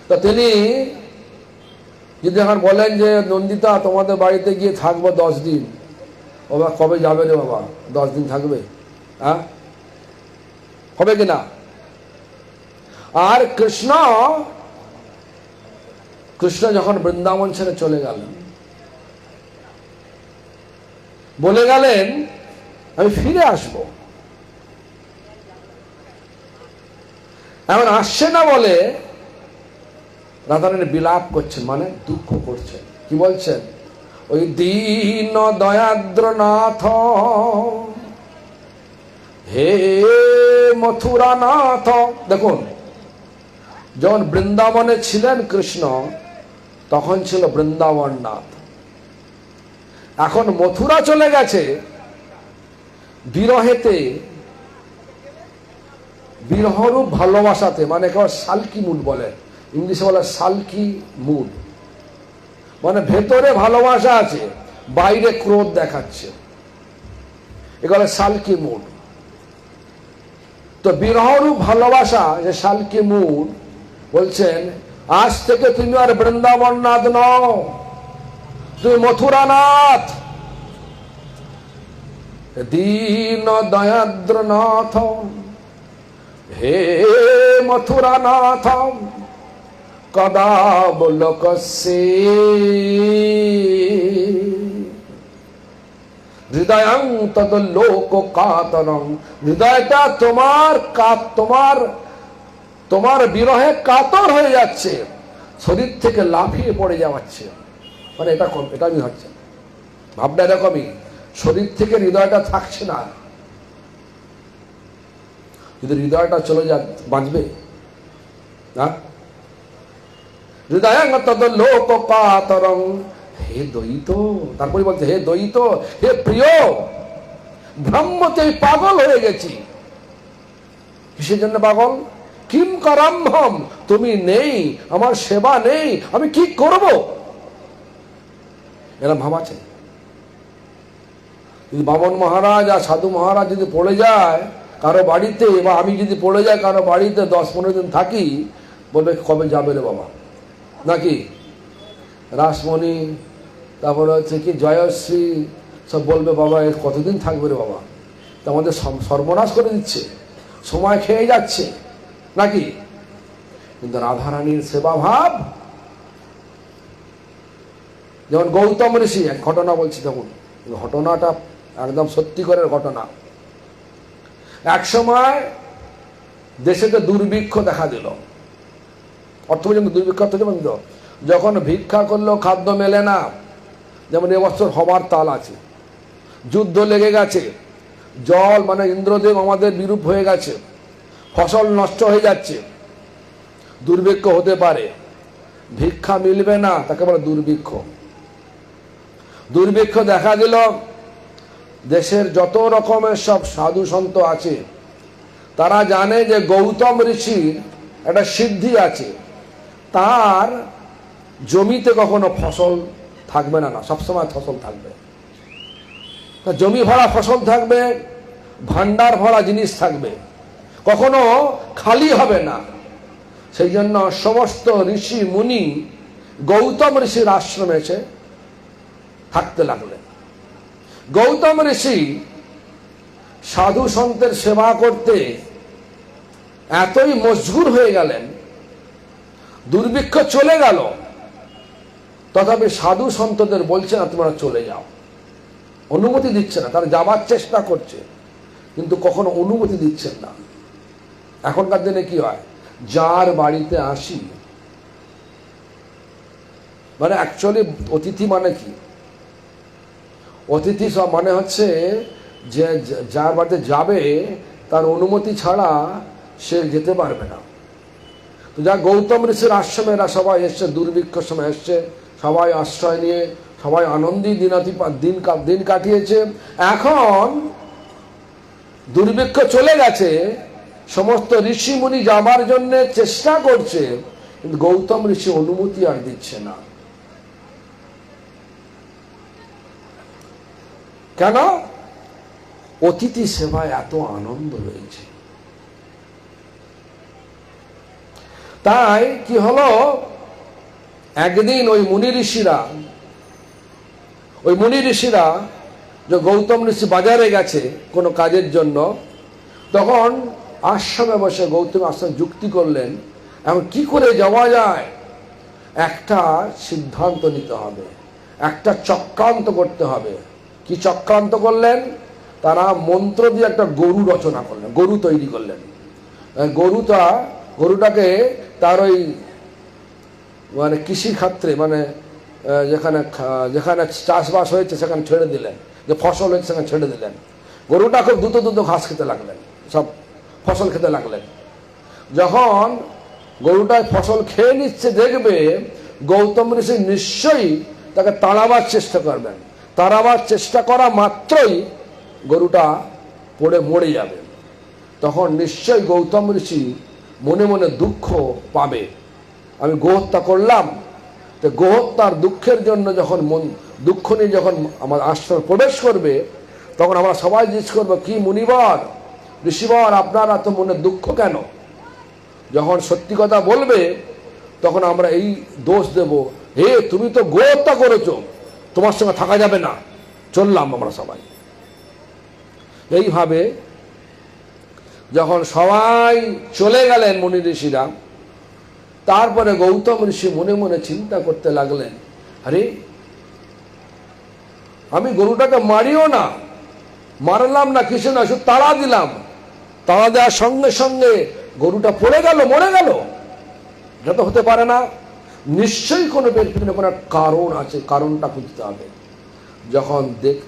তা তিনি যদি এখন বলেন যে নন্দিতা তোমাদের বাড়িতে গিয়ে থাকবো 10 দিন, বাবা কবে যাবে রে বাবা? 10 দিন থাকবে? হ্যাঁ, হবে কিনা? আর কৃষ্ণ যখন বৃন্দাবন ছেড়ে চলে গেলেন, বলে গেলেন আমি ফিরে আসবো। এমন আসছে না বলে রাধারানী বিলাপ করছেন, মানে দুঃখ করছেন। কি বলছেন? ওই দীন দয়াদ্র নাথ হে মথুরা নাথ। দেখুন, যখন বৃন্দাবনে ছিলেন কৃষ্ণ, তখন ছিল বৃন্দাবন নাথ। এখন মথুরা চলে গেছে, বিরহেতে, বিরহরূপ ভালোবাসাতে, মানে কেবল সালকি মুড বলে, ইংলিশে বলে সালকি মুড, মানে ভেতরে ভালোবাসা আছে, বাইরে ক্রোধ দেখাচ্ছে, এগুলো সালকি মুড। তো বিরহরূপ ভালোবাসা, যে সালকি মুড, বলছেন আজ থেকে তুমি আর বৃন্দাবন নাথ নও, তুমি মথুরা নাথ। দীন দয়াদ্র নাথ হে মথুরা নাথ কদা বলকসে হৃদয়ং তদ লোক কাতরং। হৃদয়টা তোমার বিরহে কাতর হয়ে যাচ্ছে, শরীর থেকে লাফিয়ে পড়ে যাচ্ছে। মানে এটা আমি হচ্ছে ভাবনা এরকমই, শরীর থেকে হৃদয়টা থাকছে না, যদি হৃদয়টা চলে যা বাঁচবে না? হৃদয় লোক কাতরং, হে দ্বৈত, তারপরে বলছে হে দ্বৈত, হে প্রিয়, ব্রহ্মতে পাগল হয়ে গেছি। কিসের জন্য পাগল? কিম করাম্ভম, তুমি নেই, আমার সেবা নেই, আমি কি করব? এরা ভাবাছে। যদি বামন মহারাজ আর সাধু মহারাজ যদি পড়ে যায় কারো বাড়িতে, বা আমি যদি পড়ে যাই কারো বাড়িতে 10-15 দিন থাকি, বলবে কবে যাবে রে বাবা, নাকি রাসমণি, তারপরে হচ্ছে কি জয়শ্রী, সব বলবে বাবা এর কতদিন থাকবে রে বাবা, তা আমাদের সর্বনাশ করে দিচ্ছে, সময় খেয়ে যাচ্ছে, নাকি? কিন্তু রাধারানীর সেবা ভাব, যেমন গৌতম ঋষি, এক ঘটনা বলছি, তখন ঘটনাটা একদম সত্যিকারের ঘটনা। এক সময় দেশেতে দুর্ভিক্ষ দেখা দিল, অর্থ পর্যন্ত দুর্ভিক্ষ, যখন ভিক্ষা করলেও খাদ্য মেলে না, যেমন এবছর হবার তাল আছে, যুদ্ধ লেগে গেছে, জল মানে ইন্দ্রদেব আমাদের বিরূপ হয়ে গেছে, ফসল নষ্ট হয়ে যাচ্ছে, দুর্ভিক্ষ হতে পারে, ভিক্ষা মিলবে না, তাকে বলে দুর্ভিক্ষ। দুর্ভিক্ষ দেখা দিল, দেশের যত রকমের সব সাধু সন্ত আছে তারা জানে যে গৌতম ঋষির একটা সিদ্ধি আছে, তার জমিতে কখনো ফসল থাকবে না, সবসময় ফসল থাকবে, জমি ভরা ফসল থাকবে, ভান্ডার ভরা জিনিস থাকবে, কখনো খালি হবে না। সেই জন্য সমস্ত ঋষি মুনি গৌতম ঋষির আশ্রমে এসে থাকতে লাগলেন। গৌতম ঋষি সাধু সন্তের সেবা করতে এতই মশগুল হয়ে গেলেন, দুর্ভিক্ষ চলে গেল, তথাপি সাধু সন্তদের বলছে না তোমরা চলে যাও, অনুমতি দিচ্ছে না। তারা যাবার চেষ্টা করছে কিন্তু কখনো অনুমতি দিচ্ছেন না। এখনকার দিনে কি হয়, যার বাড়িতে আসি, মানে অ্যাকচুয়ালি অতিথি মানে কি? অতিথি সব মানে হচ্ছে যে যার বাড়িতে যাবে তার অনুমতি ছাড়া সে যেতে পারবে না। তো যা গৌতম ঋষির আশ্রমেরা সবাই এসছে, দুর্ভিক্ষ সময় এসছে, সবাই আশ্রয় নিয়ে সবাই আনন্দী দিন কাটিয়েছে। এখন দুর্ভিক্ষ চলে গেছে, সমস্ত ঋষি মুনি যাবার জন্য চেষ্টা করছে, কিন্তু গৌতম ঋষি অনুমতি আর দিচ্ছে না। কেন? অতিথি সেবায় এত আনন্দ রয়েছে। তাই কি হলো, একদিন ওই মুনি ঋষিরা যে গৌতম ঋষি বাজারে গেছে কোনো কাজের জন্য, তখন আশ্রমে বসে গৌতম আশ্রম যুক্তি করলেন, এখন কি করে যাওয়া যায়, একটা সিদ্ধান্ত নিতে হবে, একটা চক্রান্ত করতে হবে। কি চক্রান্ত করলেন? তারা মন্ত্র দিয়ে একটা গরু রচনা করলেন, গরু তৈরি করলেন। গরুটাকে তার ওই মানে কৃষি ক্ষেত্রে, মানে যেখানে চাষবাস হয়েছে সেখানে ছেড়ে দিলেন, যে ফসল হয়েছে সেখানে ছেড়ে দিলেন। গরুটা খুব দ্রুত ঘাস খেতে লাগলেন, সব ফসল খেতে লাগলেন। যখন গরুটায় ফসল খেয়ে নিচ্ছে, দেখবে গৌতম ঋষি নিশ্চয়ই তাকে তাড়াবার চেষ্টা করবেন। তাড়াবার চেষ্টা করা মাত্রই গরুটা পড়ে মরে যাবে। তখন নিশ্চয়ই গৌতম ঋষি মনে মনে দুঃখ পাবে, আমি গোহত্যা করলাম। তো গোহত্যার দুঃখের জন্য যখন দুঃখ নিয়ে যখন আমার আশ্রমে প্রবেশ করবে, তখন আমরা সবাই জিজ্ঞেস করবো, কি মুনিবর, ঋষিবর, আপনার এত মনে দুঃখ কেন? যখন সত্যি কথা বলবে তখন আমরা এই দোষ দেব, হে তুমি তো গোহত্যা করেছো, তোমার সঙ্গে থাকা যাবে না, চললাম আমরা সবাই। এইভাবে যখন সবাই চলে গেলেন মুনি ঋষিরা, তারপরে গৌতম ঋষি মনে মনে চিন্তা করতে লাগলেন, আরে আমি গরুটাকে মারিও না, মারলাম না, কিছু না, শুধু তাড়া দিলাম, তাড়া দেওয়ার সঙ্গে সঙ্গে গরুটা পড়ে গেল, মরে গেল। এটা তো হতে পারে না, নিশ্চয়ই কোনো পেছনে কোনো কারণ আছে, কারণটা খুঁজতে হবে।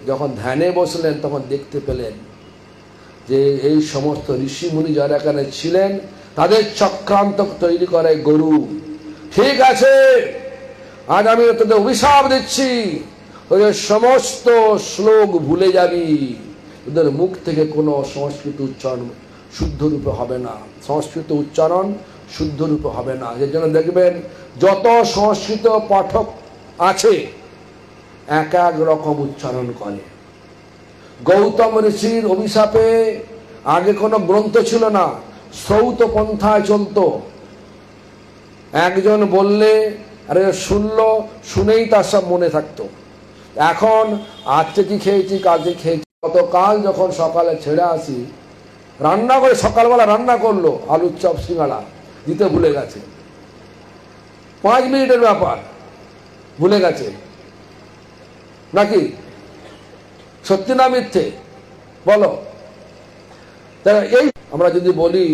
যখন ধ্যানে বসলেন তখন দেখতে পেলেন যে এই সমস্ত ঋষি মুনি যারা এখানে ছিলেন তাদের চক্রান্ত তৈরি করে গরু। ঠিক আছে, আজ আমি তোদের অভিশাপ দিচ্ছি, ওদের সমস্ত শ্লোক ভুলে যাবি, ওদের মুখ থেকে কোনো সংস্কৃত উচ্চারণ শুদ্ধ রূপে হবে না, সংস্কৃত উচ্চারণ শুদ্ধ রূপে হবে না। এর জন্য দেখবেন যত সংস্কৃত পাঠক আছে এক এক রকম উচ্চারণ করে। গৌতম ঋষির অভিশাপে আগে কোনো গ্রন্থ ছিল না, শ্রৌত পন্থায় চলতো। একজন বললে আরে শুনলো, শুনেই তার সব মনে থাকতো। এখন আজকে কি খেয়েছি, কালকে খেয়েছি, গতকাল যখন সকালে ছেড়ে আসি রান্না করে, সকালবেলা রান্না করলো আলুর চপ সিঙ্গাড়া দিতে ভুলে গেছে, 5 মিনিটের ব্যাপার, ভুলে গেছে নাকি? সত্যি না মিথ্যে বলো? এই আমরা যদি বলি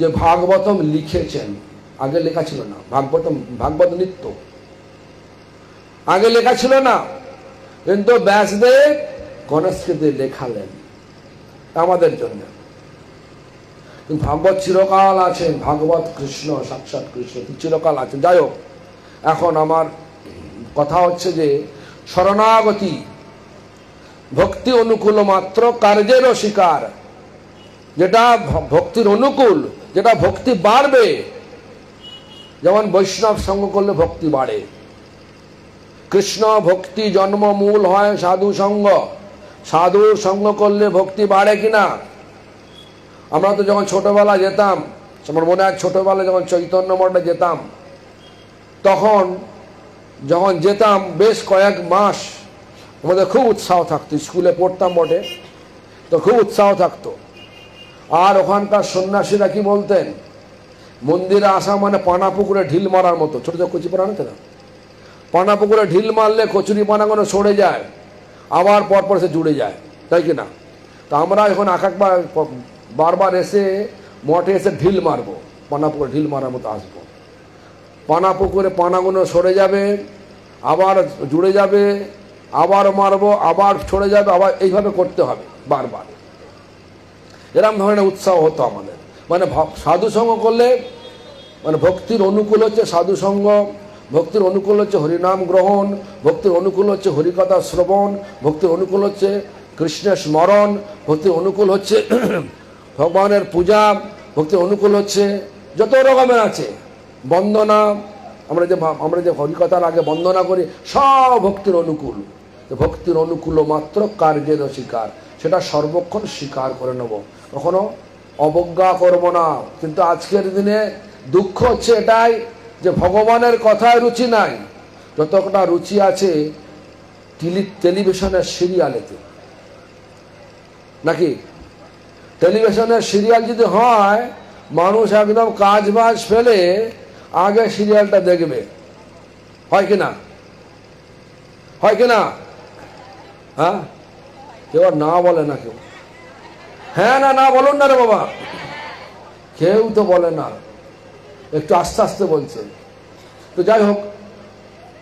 যে ভাগবতম লিখেছেন, আগে লেখা ছিল না। ভাগবত নিত্য আগে লেখা ছিল না, কিন্তু ব্যাসদেব গণেশকে লেখালেন আমাদের জন্য। ভাগবত চিরকাল আছেন, ভাগবত কৃষ্ণ, সাক্ষাৎ কৃষ্ণ চিরকাল আছেন। যাই হোক, এখন আমার কথা হচ্ছে যে শরণাগতি ভক্তি অনুকূল মাত্র কার্যেরও শিকার। যেটা ভক্তির অনুকূল, যেটা ভক্তি বাড়বে, যেমন বৈষ্ণব সঙ্গ করলে ভক্তি বাড়ে। কৃষ্ণ ভক্তি জন্ম মূল হয় সাধু সঙ্গ, সাধুর সঙ্গ করলে ভক্তি বাড়ে কিনা? আমরা তো যখন ছোটবেলা যেতাম, আমার মনে হয় ছোটবেলায় যখন চৈতন্য মঠে যেতাম, তখন যখন যেতাম বেশ কয়েক মাস আমাদের খুব উৎসাহ থাকতো। স্কুলে পড়তাম বটে, তো খুব উৎসাহ থাকতো। আর ওখানকার সন্ন্যাসীরা কি বলতেন, মন্দিরে আসা মানে পানা পুকুরে ঢিল মারার মতো। ছোট ছোট কচি পানা না, পানা পুকুরে ঢিল মারলে কচুরি পানাগুলো সরে যায়, আবার পরপর সে জুড়ে যায়, তাই কি না? তো আমরা এখন বারবার এসে মঠে এসে ঢিল মারবো, পানা পুকুরে ঢিল মারার মতো আসবো। পানা পুকুরে পানাগুলো সরে যাবে, আবার জুড়ে যাবে, আবার মারবো, আবার সরে যাবে, আবার এইভাবে করতে হবে বারবার। এরকম ধরনের উৎসাহ হতো আমাদের। মানে সাধু সঙ্গ করলে, মানে ভক্তির অনুকূল হচ্ছে সাধু সঙ্গ, ভক্তির অনুকূল হচ্ছে হরিনাম গ্রহণ, ভক্তির অনুকূল হচ্ছে হরিকথা শ্রবণ, ভক্তির অনুকূল হচ্ছে কৃষ্ণের স্মরণ, ভক্তির অনুকূল হচ্ছে ভগবানের পূজা, ভক্তির অনুকূল হচ্ছে যত রকমের আছে বন্দনা। আমরা যে হরিকথার আগে বন্দনা করি, সব ভক্তির অনুকূল। ভক্তির অনুকূল মাত্র কার্যের শিকার, সেটা সর্বক্ষণ স্বীকার করে নেব, কখনো অবজ্ঞা করব না। কিন্তু আজকের দিনে দুঃখ হচ্ছে এটাই যে ভগবানের কথায় রুচি নাই, যতটা রুচি আছে টেলিভিশনের সিরিয়ালেতে। নাকি টেলিভিশনের সিরিয়াল যদি হয়, মানুষ একদম কাজ বাজ ফেলে আগে সিরিয়ালটা দেখবে, হয় কিনা? হয় কিনা? হ্যাঁ, কেউ আর না বলে না, কেউ হ্যাঁ না বলুন না রে বাবা, কেউ তো বলে না, একটু আস্তে আস্তে বলছে। তো যাই হোক,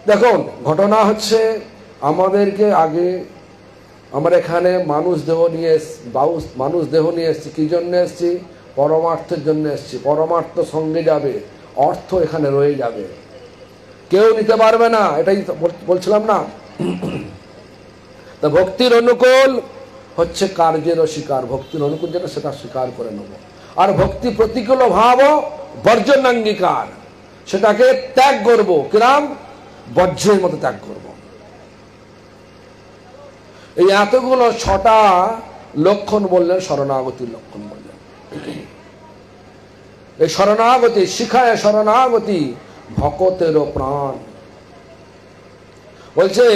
দেখুন ঘটনা হচ্ছে আমাদেরকে আগে আমরা এখানে মানুষ দেহ নিয়ে এসছি। কি জন্য এসছি? পরমার্থের জন্য এসছি। পরমার্থ সঙ্গে যাবে, অর্থ এখানে রয়ে যাবে, কেউ নিতে পারবে না। এটাই বলছিলাম না। তা ভক্তির অনুকূল হচ্ছে কার্যেরও স্বীকার, ভক্তির অনুকূল যেটা সেটা স্বীকার করে নেব। আর ভক্তি প্রতিকূল ভাব বর্জনাঙ্গীকার, সেটাকে ত্যাগ করব। কিরাম? বজ্রের মতো ত্যাগ করব। এই এতগুলো 6টা লক্ষণ বললেন, শরণাগতির লক্ষণ বললেন। এই শরণাগতি শিখায়, শরণাগতি ভকতেরও প্রাণ। বলছে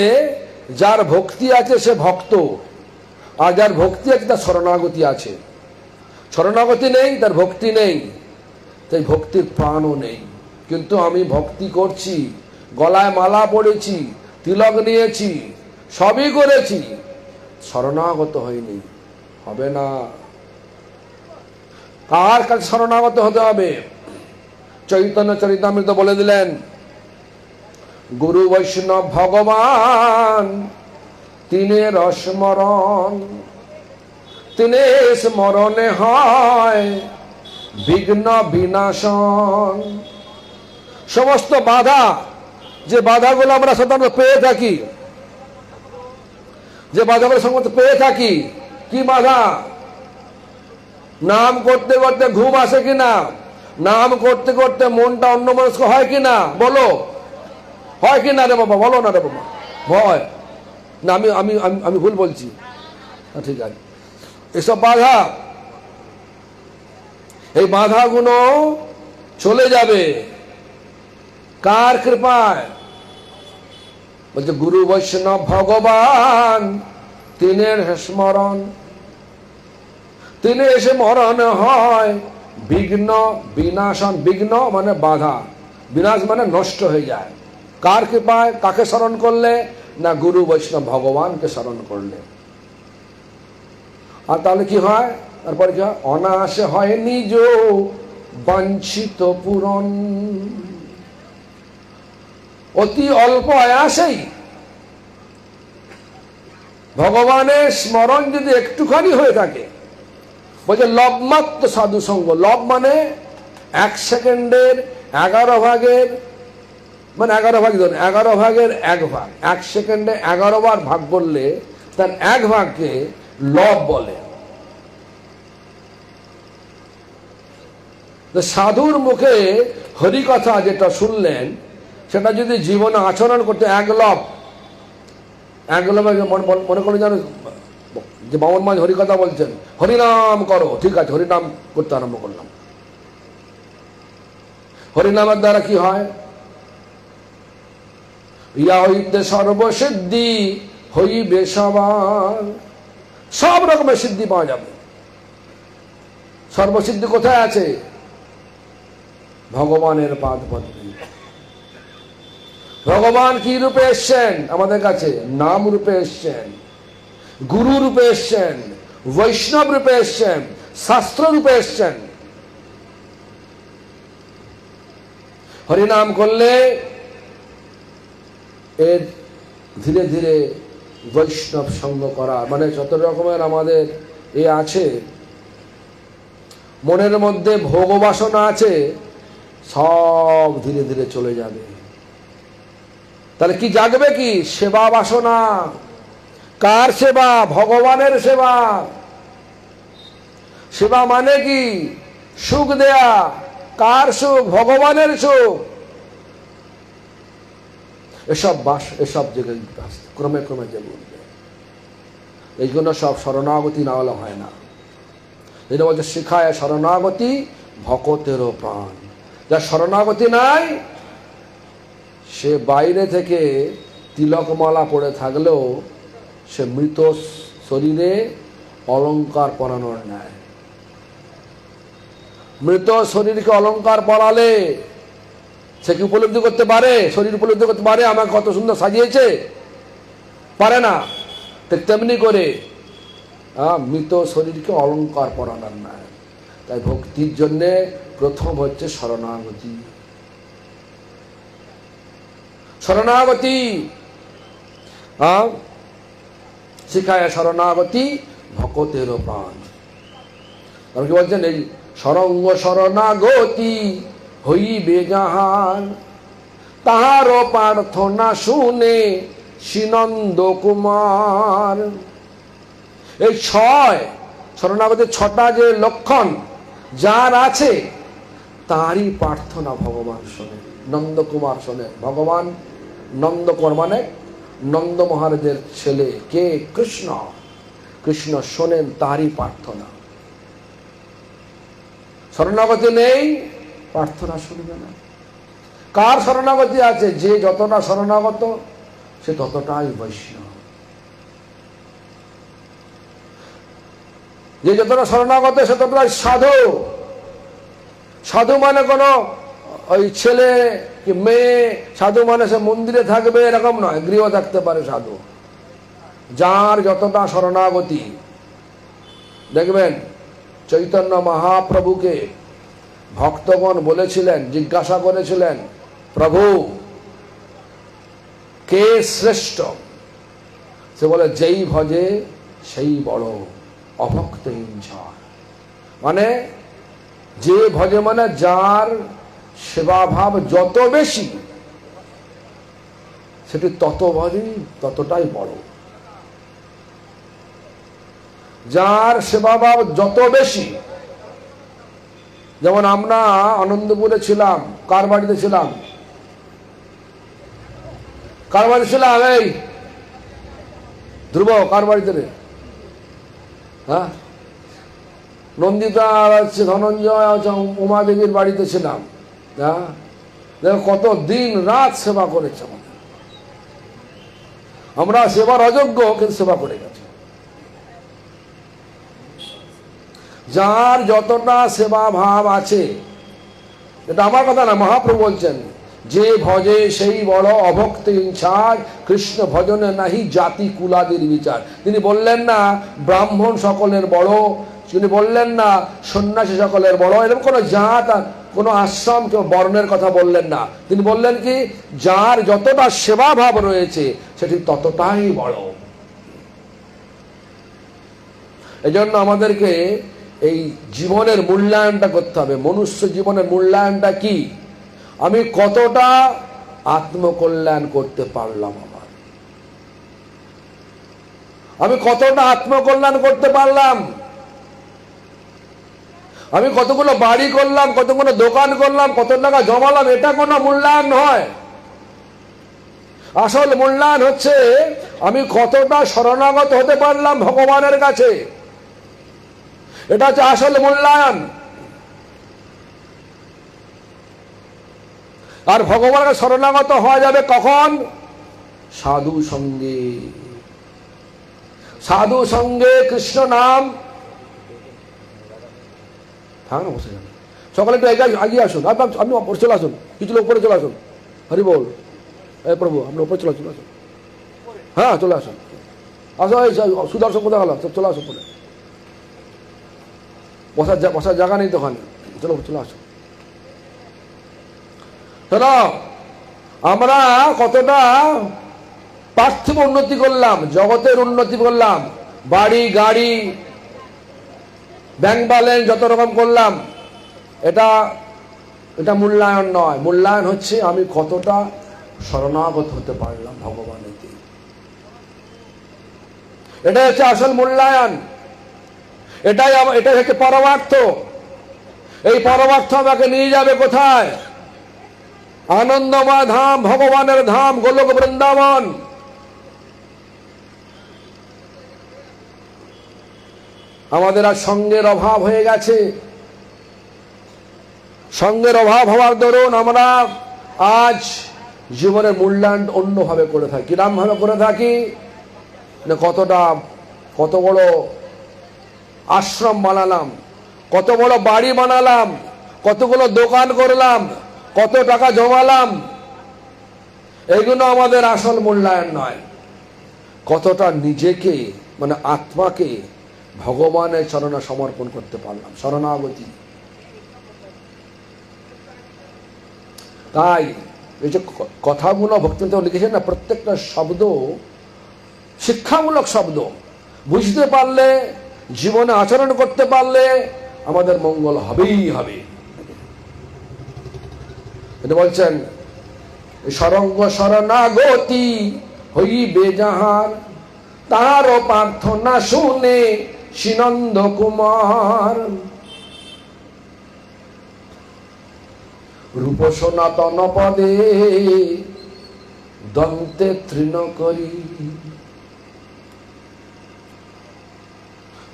যার ভক্তি আছে সে ভক্ত, আর যার ভক্তি আছে তার শরণাগতি আছে। শরণাগতি নেই, তার ভক্তি নেই, তাই ভক্তির প্রাণও নেই। কিন্তু আমি ভক্তি করছি, গলায় মালা পড়েছি, তিলক নিয়েছি, সবই করেছি, শরণাগত হয়নি, হবে না। কার কাছে শরণাগত হতে হবে? চৈতন্য চরিতামৃত বলে দিলেন, গুরু বৈষ্ণব ভগবান তিনের স্মরণ, তিনি স্মরণে হয় বিঘ্ন বিনাশন। সমস্ত বাধা, যে বাধাগুলো আমরা সাধারণত পেয়ে থাকি, যে বাধাগুলো সমস্ত পেয়ে থাকি, কি বাধা? নাম করতে করতে ঘুম আসে কিনা, নাম করতে করতে মনটা অন্যমনস্ক হয় কিনা, বলো হয় কিনা রে বাবা, বলো না রে বাবা, হয় না? আমি আমি আমি ভুল বলছি? ঠিক আছে, এসব বাধা, এই বাধাগুলো চলে যাবে কার কৃপায়? বলছে গুরু বৈষ্ণব ভগবান তিনের স্মরণ, তিনি এসে মরণ হয় বিঘ্ন বিনাশন। বিঘ্ন মানে বাধা, বিনাশ মানে নষ্ট হয়ে যায়। কার কৃপায়? কাকে স্মরণ করলে? না গুরু বৈষ্ণব ভগবানকে স্মরণ করলে। আর তাহলে কি হয়? তারপরে কি হয়? অনায়াসে হয় নিজ বাঞ্ছিত পূরণ। অতি অল্প আয়াসেই ভগবানের স্মরণ যদি একটুখানি হয়ে থাকে, বলছে লবমাত্র সাধু সঙ্গ। লব মানে 1 সেকেন্ডের 11 ভাগের, মানে 11 ভাগ ধরুন, 11 ভাগের 1 ভাগ। 1 সেকেন্ডে 11 বার ভাগ করলে তার 1 ভাগকে লব বলে। সাধুর মুখে হরিকথা যেটা শুনলেন, সেটা যদি জীবনে আচরণ করতে 1 লব, 1 লবে মনে করে জানো যে বামন মাঝ হরিকথা বলছেন, হরিনাম করো, ঠিক আছে, হরিনাম করতে আরম্ভ করলাম। হরিনামের দ্বারা কি হয়? ইয়া হইতে সর্বসিদ্ধি হইবে সবার, সব রকমের সিদ্ধি পাওয়া যাবে। সর্বসিদ্ধি কোথায় আছে? ভগবানের পাদ পদ্মে। ভগবান কি রূপে এসছেন আমাদের কাছে? নাম রূপে এসছেন, গুরু রূপে এসছেন, বৈষ্ণব রূপে এসছেন, শাস্ত্র রূপে এসছেন। হরিনাম করলে এর ধীরে ধীরে বৈষ্ণব সঙ্গ করা, মানে যত রকমের আমাদের এ আছে, মনের মধ্যে ভোগ বাসনা আছে, সব ধীরে ধীরে চলে যাবে। তাহলে কি জাগবে? কি সেবা বাসনা। কার সেবা? ভগবানের সেবা। সেবা মানে কি? সুখ দেয়া। কার সুখ? ভগবানের সুখ। এসব জায়গায় ক্রমে ক্রমে যে বলবে, এইগুলো সব শরণাগতি না হলে হয় না। এটা বলছে শিখায় শরণাগতি ভকতেরও প্রাণ। যার শরণাগতি নাই, সে বাইরে থেকে তিলকমালা পড়ে থাকলেও সে মৃত শরীরে অলংকার পরানোর ন্যায়। মৃত শরীরকে অলংকার পরালে সে কি উপলব্ধি করতে পারে? শরীর উপলব্ধি করতে পারে আমাকে কত সুন্দর সাজিয়েছে? পারে না। ঠিক তেমনি করে মৃত শরীরকে অলংকার পরানোর ন্যায়। তাই ভক্তির জন্যে প্রথম হচ্ছে শরণাগতি। শরণাগতি শিখায় শরণাগতি ভকতেরও প্রাণ। আর কি বলছেন? এই সরঙ্গ শরণাগতি হইবে যাহার, তাহারও প্রার্থনা শুনে শ্রীনন্দ কুমার। এই 6 শরণাগতির 6টা যে লক্ষণ যার আছে, তারই প্রার্থনা ভগবান শোনে, নন্দকুমার শোনে। ভগবান নন্দকুমার মানে নন্দ মহারাজের ছেলে। কে? কৃষ্ণ। কৃষ্ণ শোনেন তারই প্রার্থনা। শরণাগতি নেই, প্রার্থনা শুনবে না। কার শরণাগতি আছে? যে যতটা শরণাগত সে ততটাই বৈষ্ণব। যে যতটা শরণাগত সে ততটাই সাধু। সাধু মানে কোনো ওই ছেলে কি মেয়ে, সাধু মানে সে মন্দিরে থাকবে এরকম নয়, গৃহ থাকতে পারে সাধু। যার যতটা শরণাগতি। দেখবেন চৈতন্য মহাপ্রভুকে ভক্তগণ বলেছিলেন, জিজ্ঞাসা করেছিলেন, প্রভু কে শ্রেষ্ঠ? সে বলে যেই ভজে সেই বড়। অভক্ত হিংসার, মানে যে ভজে মানে যার সেবা ভাব যত বেশি সেটি তত ভজে ততটাই বড়। যার সেবা ভাব যত বেশি, যেমন আমরা আনন্দপুরে ছিলাম, কার বাড়িতে ছিলাম? কার বাড়িতে ছিলাম? এই ধ্রুব, কার বাড়িতে রে? হ্যাঁ, নন্দিতা হচ্ছে ধনঞ্জয় উমা দেবীর বাড়িতে ছিলাম। হ্যাঁ, দেখো কত দিন রাত সেবা করেছে আমাদের। আমরা সেবার অযোগ্য, কিন্তু সেবা করে গেছে। যার যতটা সেবা ভাব আছে, এটা আমার কথা না, মহাপ্রভু বলছেন, যে ভজে সেই বড় অভক্ত হিংসার, কৃষ্ণ ভজনে নাহি জাতি কুলাদির বিচার। তিনি বললেন না ব্রাহ্মণ সকলের বড়, তিনি বললেন না সন্ন্যাসী সকলের বড়, এরকম কোনো জাত কোনো আশ্রম কেউ বর্ণের কথা বললেন না। তিনি বললেন কি, যার যতটা সেবা ভাব রয়েছে সেটি ততটাই বড়। এজন্য আমাদেরকে এই জীবনের মূল্যায়নটা করতে হবে। মনুষ্য জীবনের মূল্যায়নটা কি? আমি কতটা আত্মকল্যাণ করতে পারলাম, আমি কতটা আত্মকল্যাণ করতে পারলাম, আমি কতগুলো বাড়ি করলাম, কতগুলো দোকান করলাম, কত টাকা জমালাম, এটা কোনো মূল্যায়ন নয়। আসল মূল্যায়ন হচ্ছে আমি কতটা শরণাগত হতে পারলাম ভগবানের কাছে, এটা হচ্ছে আসল মূল্যায়ন। আর ভগবানের শরণাগত হওয়া যাবে কখন? সাধু সঙ্গে। সাধু সঙ্গে কৃষ্ণ নাম। থাক না, বসে যান, সকালে একটু এগিয়ে আসুন, আপনি উপরে চলে আসুন, কিছু লোক উপরে চলে আসুন। হরি বল, এই প্রভু আমরা উপরে চলে আসুন, হ্যাঁ চলে আসুন, আসো। এই সুদর্শন কোথায় গেল? চলে আসুন, পরে বসার জায়গা নেই তো ওখানে, চলো চলে আসো। চলো, আমরা কতটা পার্থিব উন্নতি করলাম, জগতের উন্নতি করলাম, বাড়ি গাড়ি ব্যাংক ব্যালেন্স যত রকম করলাম, এটা এটা মূল্যায়ন নয়। মূল্যায়ন হচ্ছে আমি কতটা শরণাগত হতে পারলাম ভগবানের দিকে, এটাই হচ্ছে আসল মূল্যায়ন। এটাই হচ্ছে পরমার্থ। এই পরমার্থ আমাকে নিয়ে যাবে কোথায়? আনন্দময় ধাম, ভগবানের ধাম, গোলক বৃন্দাবন। আমাদের আর সঙ্গের অভাব হয়ে গেছে। সঙ্গের অভাব হওয়ার দরুন আমরা আজ জীবনের মূল্যায়ন অন্যভাবে করে থাকি। কিরম ভাবে করে থাকি? না কত বড় আশ্রম বানালাম, কত বড় বাড়ি বানালাম, কতগুলো দোকান করলাম, কত টাকা জমালাম, এগুলো আমাদের আসল মূল্যায়ন নয়। কতটা নিজেকে মানে আত্মাকে ভগবানের চরণে সমর্পণ করতে পারলাম, শরণাগতি। তাই এই যে কথাগুলো ভক্তিতে লিখেছেন না, প্রত্যেকটা শব্দ শিক্ষামূলক শব্দ। বুঝতে পারলে, জীবনে আচরণ করতে পারলে আমাদের মঙ্গল হবেই হবে। এটা বলছেন, সরঙ্গ শরণাগতি হইবে যাহার, তাহারও প্রার্থনা শুনে শ্রীনন্দ কুমার। রূপ সনাতন পদে দন্তে তৃণ করি,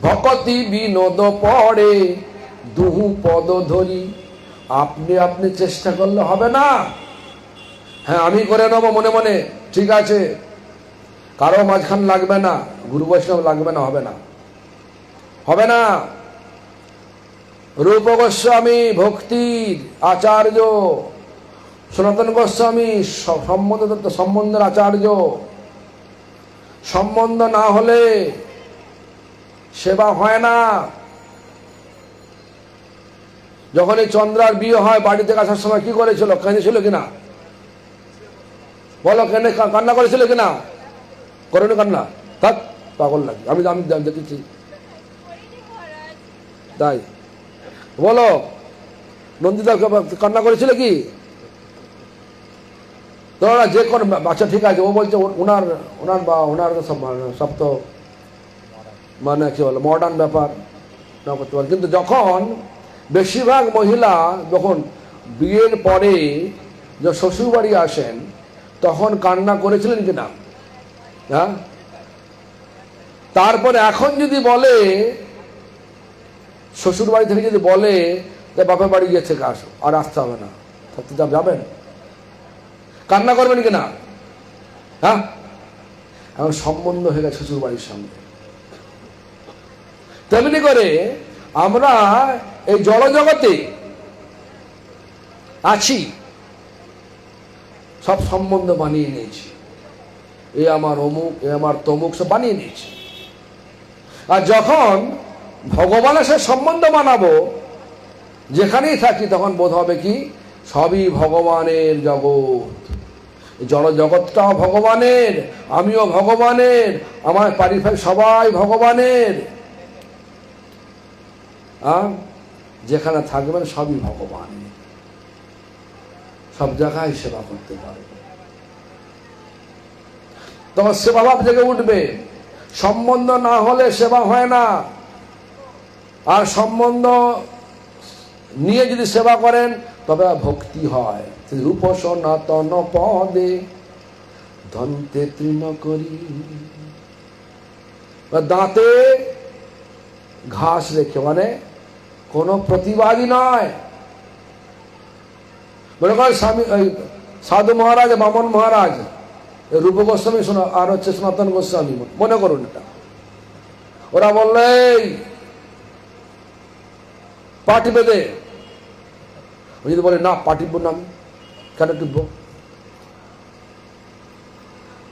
ভকতি বিনোদ পড়ে দুহু পদ ধরি। আপনি আপনি চেষ্টা করলে হবে না। হ্যাঁ আমি করে নেবো মনে মনে, ঠিক আছে, কারো মাঝখান লাগবে না, গুরু বৈষ্ণব লাগবে না, হবে না, হবে না। রূপ গোস্বামী ভক্তির আচার্য, সনাতন গোস্বামী সম্বন্ধের আচার্য। সম্বন্ধ না হলে সেবা হয় না। যখন এই চন্দ্রার বিয়ে হয়, বাড়ি থেকে আসার সময় কি করেছিল? কেঁদেছিল কিনা বলো? কান্না করেছিল কিনা? করেনি কান্না? থাক, পাগল লাগে। আমি দেখেছি তাই বলো, নন্দিতা কান্না করেছিল কি? ধরো যে কোনো বাচ্চা ঠিক আছে, ও বলছে ওনার ওনার বা ওনার সব তো মানে কি বলো মডার্ন ব্যাপার না করতে পারে। কিন্তু যখন বেশিরভাগ মহিলা যখন বিয়ের পরে যখন শ্বশুর বাড়ি আসেন তখন কান্না করেছিলেন কি না? হ্যাঁ, তারপরে এখন যদি বলে শ্বশুর বাড়ি থেকে যদি বলে যে বাপের বাড়ি গিয়েছে আসো আর আসতে হবে না, থাকতে যাবেন? কান্না করবেন কিনা? হ্যাঁ, এখন সম্বন্ধ হয়ে গেছে শ্বশুর বাড়ির সঙ্গে। তেমনি করে আমরা এই জড়জগতে আছি, সব সম্বন্ধ বানিয়ে নিয়েছি, এ আমার অমুক, এ আমার তমুক, সব বানিয়ে নিয়েছি। আর যখন ভগবানের সাথে সম্বন্ধ বানাবো, যেখানেই থাকি, তখন বোধ হবে কি সবই ভগবানের জগৎ, জড় জগৎটাও ভগবানের, আমিও ভগবানের, আমার পারিবারিক সবাই ভগবানের। যেখানে থাকবেন সবই ভগবান, সব জায়গায় সেবা করতে পারবে, তখন সেবাভাব জেগে উঠবে। সম্বন্ধ না হলে সেবা হয় না, আর সম্বন্ধ নিয়ে যদি সেবা করেন তবে ভক্তি হয়। রূপ সনাতন পদে দন্তে তৃণ করি, দাঁতে ঘাস রেখে, মানে কোনো প্রতিবাদী নয়। মনে করেন স্বামী সাধু মহারাজ, বামন মহারাজ, রূপ গোস্বামী আর হচ্ছে সনাতন গোস্বামী, মনে করুন এটা, ওরা বললে পা টিপে দে, যদি বলে না পা টিপবো না, আমি কেন টিপবো?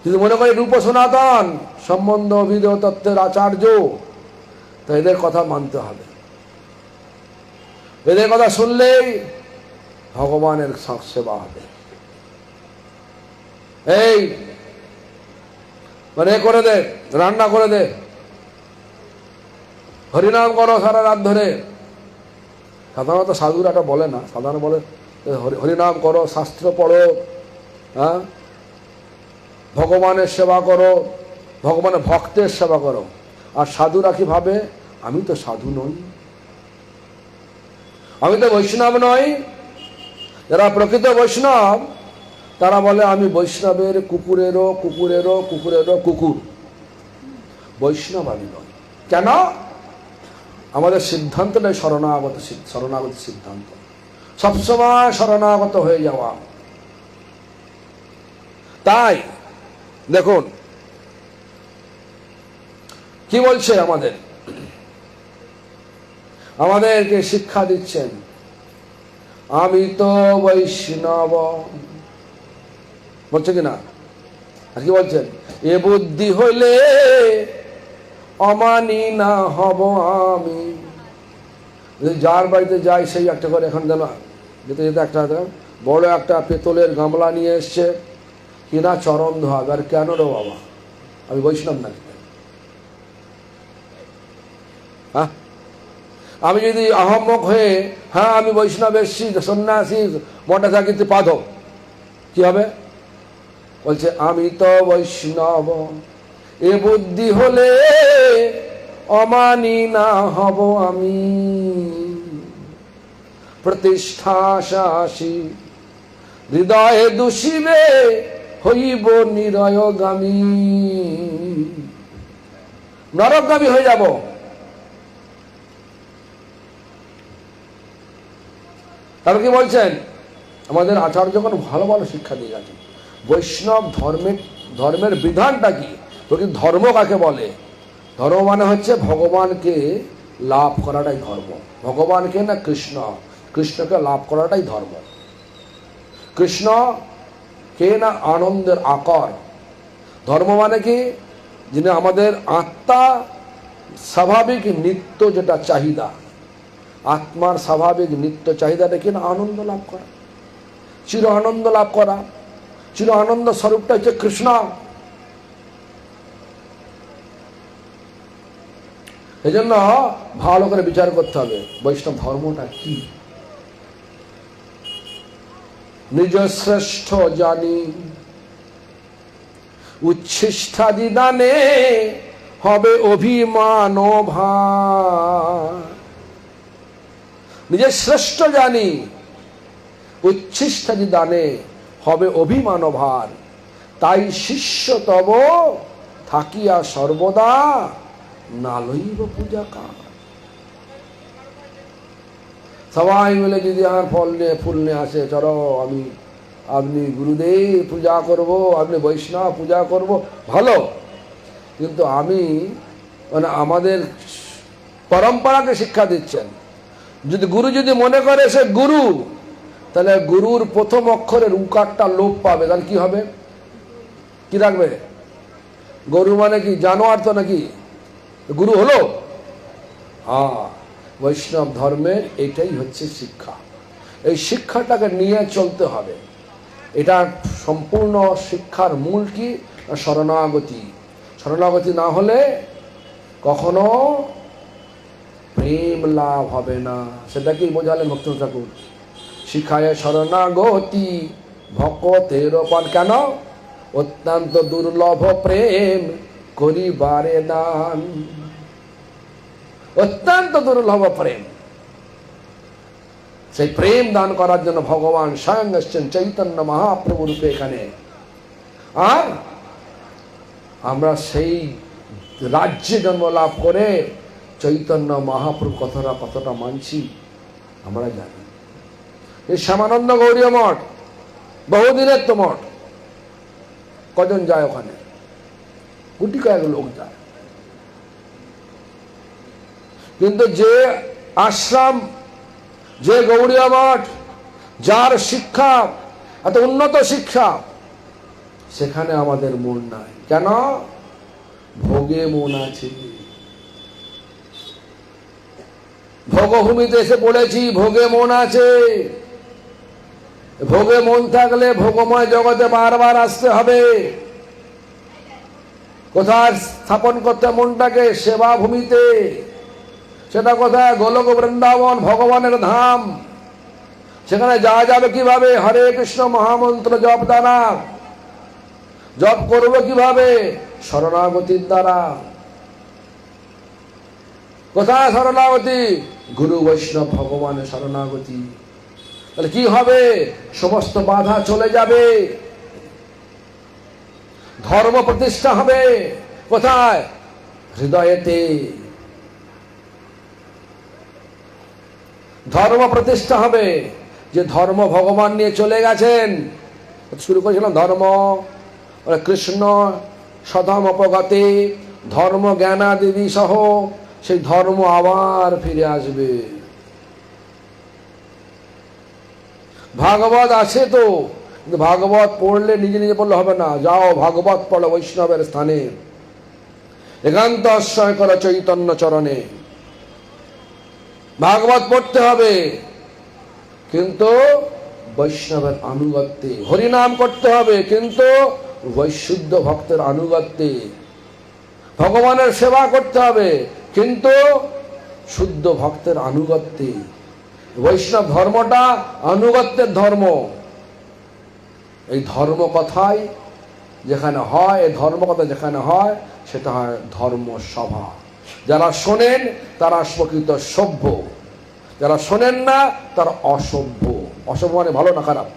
যদি মনে করি রূপ সনাতন সম্বন্ধ অভিধ তত্ত্বের আচার্য, তো এদের কথা মানতে হবে। এদের কথা শুনলেই ভগবানের সেবা হবে। এই মানে করে দে, রান্না করে দে, হরিনাম করো সারা রাত ধরে। সাধারণত সাধুরা এটা বলে না, সাধারণ বলে হরিনাম করো, শাস্ত্র পড়ো, হ্যাঁ, ভগবানের সেবা করো, ভগবানের ভক্তের সেবা করো। আর সাধুরা কি ভাবে? আমি তো সাধু নই, আমি তো বৈষ্ণব নই। যারা প্রকৃত বৈষ্ণব তারা বলে আমি বৈষ্ণবের কুকুরেরও কুকুরেরও কুকুরেরও কুকুর, বৈষ্ণব আমি নই। কেন? আমাদের সিদ্ধান্তটাই শরণাগত সিদ্ধান্ত, সবসময় শরণাগত হয়ে যাওয়া। তাই দেখুন কি বলছে, আমাদেরকে শিক্ষা দিচ্ছেন, আমি তো বৈষ্ণব, বলছে কিনা? আর কি বলছেন? এ বুদ্ধি হইলে অমানি না হব আমি। যার বাড়িতে যাই সেই একটা করে, এখন যেন যেতে যেতে একটা বড় একটা পেতলের গামলা নিয়ে এসছে, কিনা চরণ ধোয়াবে। আর কেন রে বাবা, আমি বৈষ্ণব নাকি? হ্যাঁ, আমি যদি আহম্মক হয়ে হ্যাঁ আমি বৈষ্ণব এসছি, সন্ন্যাসী, মঠে থাকিতে পাধব, কি হবে? বলছে আমি তো বৈষ্ণব, এ বুদ্ধি হলে অমানি না হব আমি। প্রতিষ্ঠা শাসী হৃদয়ে দূষিবে, হইব নিরয়গামী, নরকগামী হয়ে যাব। তারপর কি বলছেন? আমাদের আচার্য যখন ভালো ভালো শিক্ষা দিয়ে গেছেন, বৈষ্ণব ধর্মের বিধানটা কি, প্রকৃত ধর্ম কাকে বলে? ধর্ম মানে হচ্ছে ভগবানকে লাভ করাটাই ধর্ম। ভগবানকে না কৃষ্ণকে লাভ করাটাই ধর্ম। কৃষ্ণ কে না আনন্দের আকার। ধর্ম মানে কি? যিনি আমাদের আত্মা স্বাভাবিক নিত্য যেটা চাহিদা, আত্মার স্বাভাবিক নিত্য চাহিদাটা কি না আনন্দ লাভ করা, চির আনন্দ লাভ করা। চির আনন্দ স্বরূপটা হচ্ছে কৃষ্ণ। এই জন্য ভালো করে বিচার করতে হবে বৈষ্ণব ধর্মটা কি। নিজ শ্রেষ্ঠ জানি উচ্ছিষ্টাদি দানে হবে অভিমান ভার। নিজের শ্রেষ্ঠ জানি উচ্ছিষ্টাদি দানে হবে অভিমান ভার। তাই শিষ্য তব থাকিয়া সর্বদা না লইব পূজা কার। সবাই মিলে যদি আমার ফল নিয়ে ফুল নিয়ে আসে, চলো আপনি গুরুদেব পূজা করব, আপনি বৈষ্ণব পূজা করব, ভালো, কিন্তু আমি আমাদের পরম্পরাকে শিক্ষা দিচ্ছেন। গুরু যদি মনে করে সে গুরু, তাহলে গুরুর প্রথম অক্ষরের উকারটা লোপ পাবে, তাহলে কি হবে? কি রাখবে? গরু মানে কি জানোয়ার তো নাকি? গুরু হলো? বৈষ্ণব ধর্মের এটাই হচ্ছে শিক্ষা। এই শিক্ষাটাকে নিয়ে চলতে হবে। এটা সম্পূর্ণ শিক্ষার মূল কি? শরণাগতি। শরণাগতি না হলে কখনো প্রেম লাভ হবে না। সেটাকেই বোঝালেন ভক্তি ঠাকুর। শিখায় শরণাগতি ভকতের পান। কেন? অত্যন্ত দুর্লভ প্রেম করিবারে দান। অত্যন্ত দুর্লভ প্রেম, সেই প্রেম দান করার জন্য ভগবান স্বয়ং এসছেন চৈতন্য মহাপ্রভু রূপে এখানে। আর আমরা সেই রাজ্যে জন্ম লাভ করে চৈতন্য মহাপ্রভু কতটা মানছি আমরা জানি। এই শ্যামানন্দ গৌরীয় মঠ বহুদিনের তো মঠ, কজন যায় ওখানে? গুটি কয়েক লোক যায়। কিন্তু যে আশ্রম, যে গৌরীয় মঠ, যার শিক্ষা এত উন্নত শিক্ষা, সেখানে আমাদের মন নাই। কেন? ভোগে মন আছে। ভোগভূমিতে এসে পড়েছি, ভোগে মন আছে। ভোগে মন থাকলে ভোগময় জগতে বারবার আসতে হবে। কোথায় স্থাপন করতে মনটাকে? সেবা ভূমিতে। সেটা কোথায়? গোলক বৃন্দাবন, ভগবানের ধাম। সেখানে যাওয়া যাবে কিভাবে? হরে কৃষ্ণ মহামন্ত্র জপ দ্বারা। জপ করবো কিভাবে? শরণাগতির দ্বারা। কোথায় শরণাগতি? গুরু বৈষ্ণব ভগবানের শরণাগতি। তাহলে কি হবে? সমস্ত বাধা চলে যাবে, ধর্ম প্রতিষ্ঠা হবে। কোথায়? হৃদয়েতে। ধর্ম প্রতিষ্ঠা হবে। যে ধর্ম ভগবান নিয়ে চলে গেছেন, শুরু করেছিলাম ধর্ম, কৃষ্ণ সধম অপগতে, ধর্ম জ্ঞানাদি সহ সেই ধর্ম আবার ফিরে আসবে। ভাগবত আছে তো, কিন্তু ভাগবত পড়লে নিজে নিজে পড়লে হবে না। যাও ভাগবত পড়ো বৈষ্ণবের স্থানে, একান্ত আশ্রয় করো চৈতন্য চরণে। ভাগবত পড়তে হবে, কিন্তু বৈষ্ণবের আনুগত্যে। হরিনাম করতে হবে, কিন্তু বৈশুদ্ধ ভক্তের আনুগত্যে। ভগবানের সেবা করতে হবে, কিন্তু শুদ্ধ ভক্তের আনুগত্যে। বৈষ্ণব ধর্মটা আনুগত্যের ধর্ম। এই ধর্ম কথাই যেখানে হয়, এই ধর্ম কথা যেখানে হয়, সেটা হয় ধর্ম সভা। যারা শোনেন তারা প্রকৃত সভ্য, যারা শোনেন না তারা অসভ্য। অসভ্য মানে ভালো না খারাপ?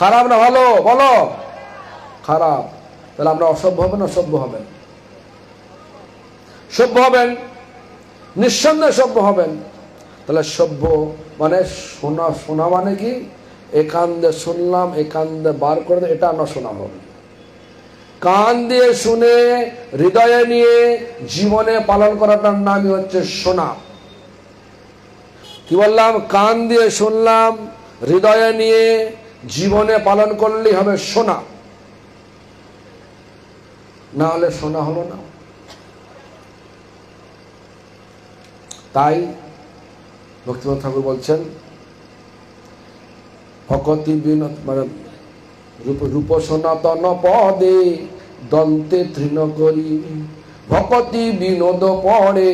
খারাপ না ভালো? বলো। খারাপ। তাহলে আমরা অসভ্য হবেন না সভ্য হবেন? সভ্য হবেন, নিঃসন্দেহে সভ্য হবেন। তাহলে সভ্য মানে শোনা। শোনা মানে কি? একান দিয়ে শুনলাম, একান দিয়ে বার করে, এটা না শোনা হবে। কান দিয়ে শুনে হৃদয়ে নিয়ে জীবনে পালন করাটার নামই হচ্ছে শোনা। কি বললাম? কান দিয়ে শুনলাম, হৃদয়ে নিয়ে জীবনে পালন করলেই হবে শোনা, না হলে শোনা হলো না। তাই ভক্তিনাথ ঠাকুর বলছেন, ভকতি বিনোদ মানে রূপ সনাতন পদে দন্তে তৃণ করি, ভকতি বিনোদ পড়ে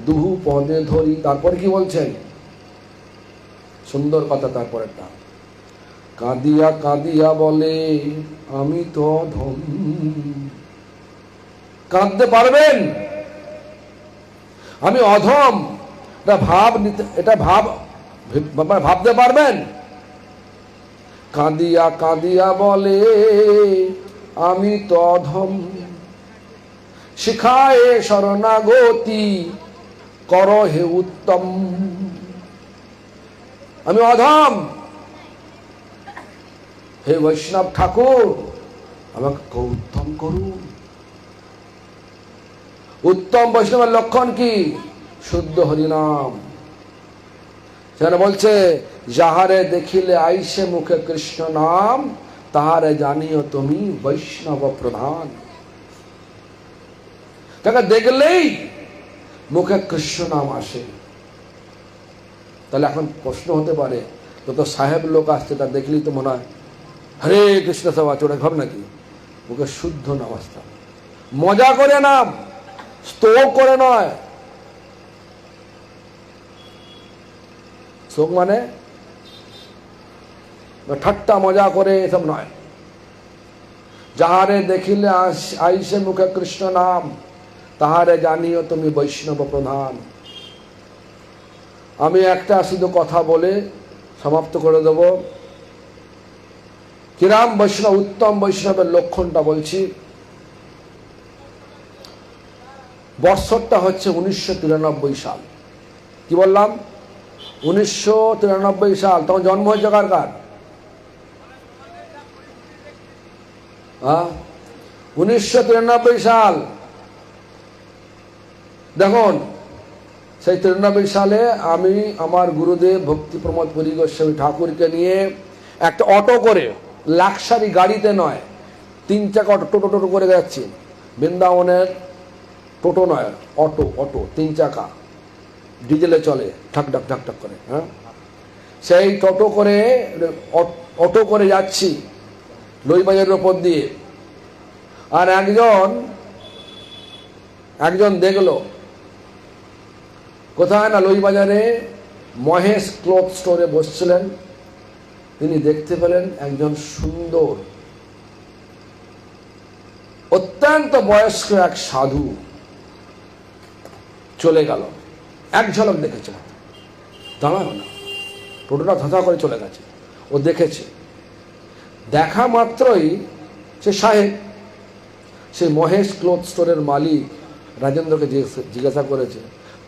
দুহু পদে ধরি। তারপর কি বলছেন, সুন্দর কথা তারপরেরটা, কাঁদিয়া কাঁদিয়া বলে আমি তো অধম। কাঁদতে পারবেন? আমি অধম, এটা ভাব নিতে, এটা ভাবতে পারবেন? কাঁদিয়া কাঁদিয়া বলে আমি তো অধম, শিখায়ে শরণাগতি কর হে উত্তম। আমি অধম, হে বৈষ্ণব ঠাকুর আমাকে উত্তম করুন। উত্তম বৈষ্ণবের লক্ষণ কি? শুদ্ধ হরিনাম। সেখানে বলছে, যাহারে দেখিলে আইসে মুখে কৃষ্ণ নাম, তাহারে জানিও তুমি বৈষ্ণব প্রধান। তাকে দেখলেই মুখে কৃষ্ণ নাম আসে। তাহলে এখন প্রশ্ন হতে পারে, তো সাহেব লোক আসছে, তা দেখলেই তো মনে হয় হরে কৃষ্ণ সব আছে, ওটা ভাব নাকি? মুখে শুদ্ধ নাম আসতাম, মজা করে নাম, স্তোক করে নয়। শোক মানে ঠাট্টা মজা করে এসব নয়। যাহারে দেখিলে আইসে মুখে কৃষ্ণ নাম, তাহারে জানিও তুমি বৈষ্ণব প্রধান। আমি একটা শুধু কথা বলে সমাপ্ত করে দেব। কিরাম বৈষ্ণব, উত্তম বৈষ্ণবের লক্ষণটা বলছি। বৎসরটা হচ্ছে 1993 সাল। কি বললাম? 1993 সাল। তখন জন্ম হয়েছে কার কার? 1993 সাল। দেখুন, সেই 93 সালে আমি আমার গুরুদেব ভক্তি প্রমোদ পুরী গোস্বামী ঠাকুরকে নিয়ে একটা অটো করে, লাক্সারি গাড়িতে নয়, 3 চাকা অটো, টোটো করে যাচ্ছি বৃন্দাবনের। টোটো নয়, অটো, 3 চাকা, ডিজেলে চলে, ঠাক ঠাক ঠাক ঠাক করে। হ্যাঁ, সেই অটো করে যাচ্ছি লইবাজারের ওপর দিয়ে। আর একজন দেখলো, কোথায় না লইবাজারে মহেশ ক্লথ স্টোরে বসছিলেন। তিনি দেখতে পেলেন একজন সুন্দর, অত্যন্ত বয়স্ক এক সাধু চলে গেল। এক ঝলক দেখেছে, দাঁড়ানো না, টোটোটা ধাঁধা করে চলে গেছে। ও দেখেছে, দেখা মাত্রই সে সাহেব, সেই মহেশ ক্লথ স্টোরের মালিক রাজেন্দ্রকে জিজ্ঞাসা করেছে,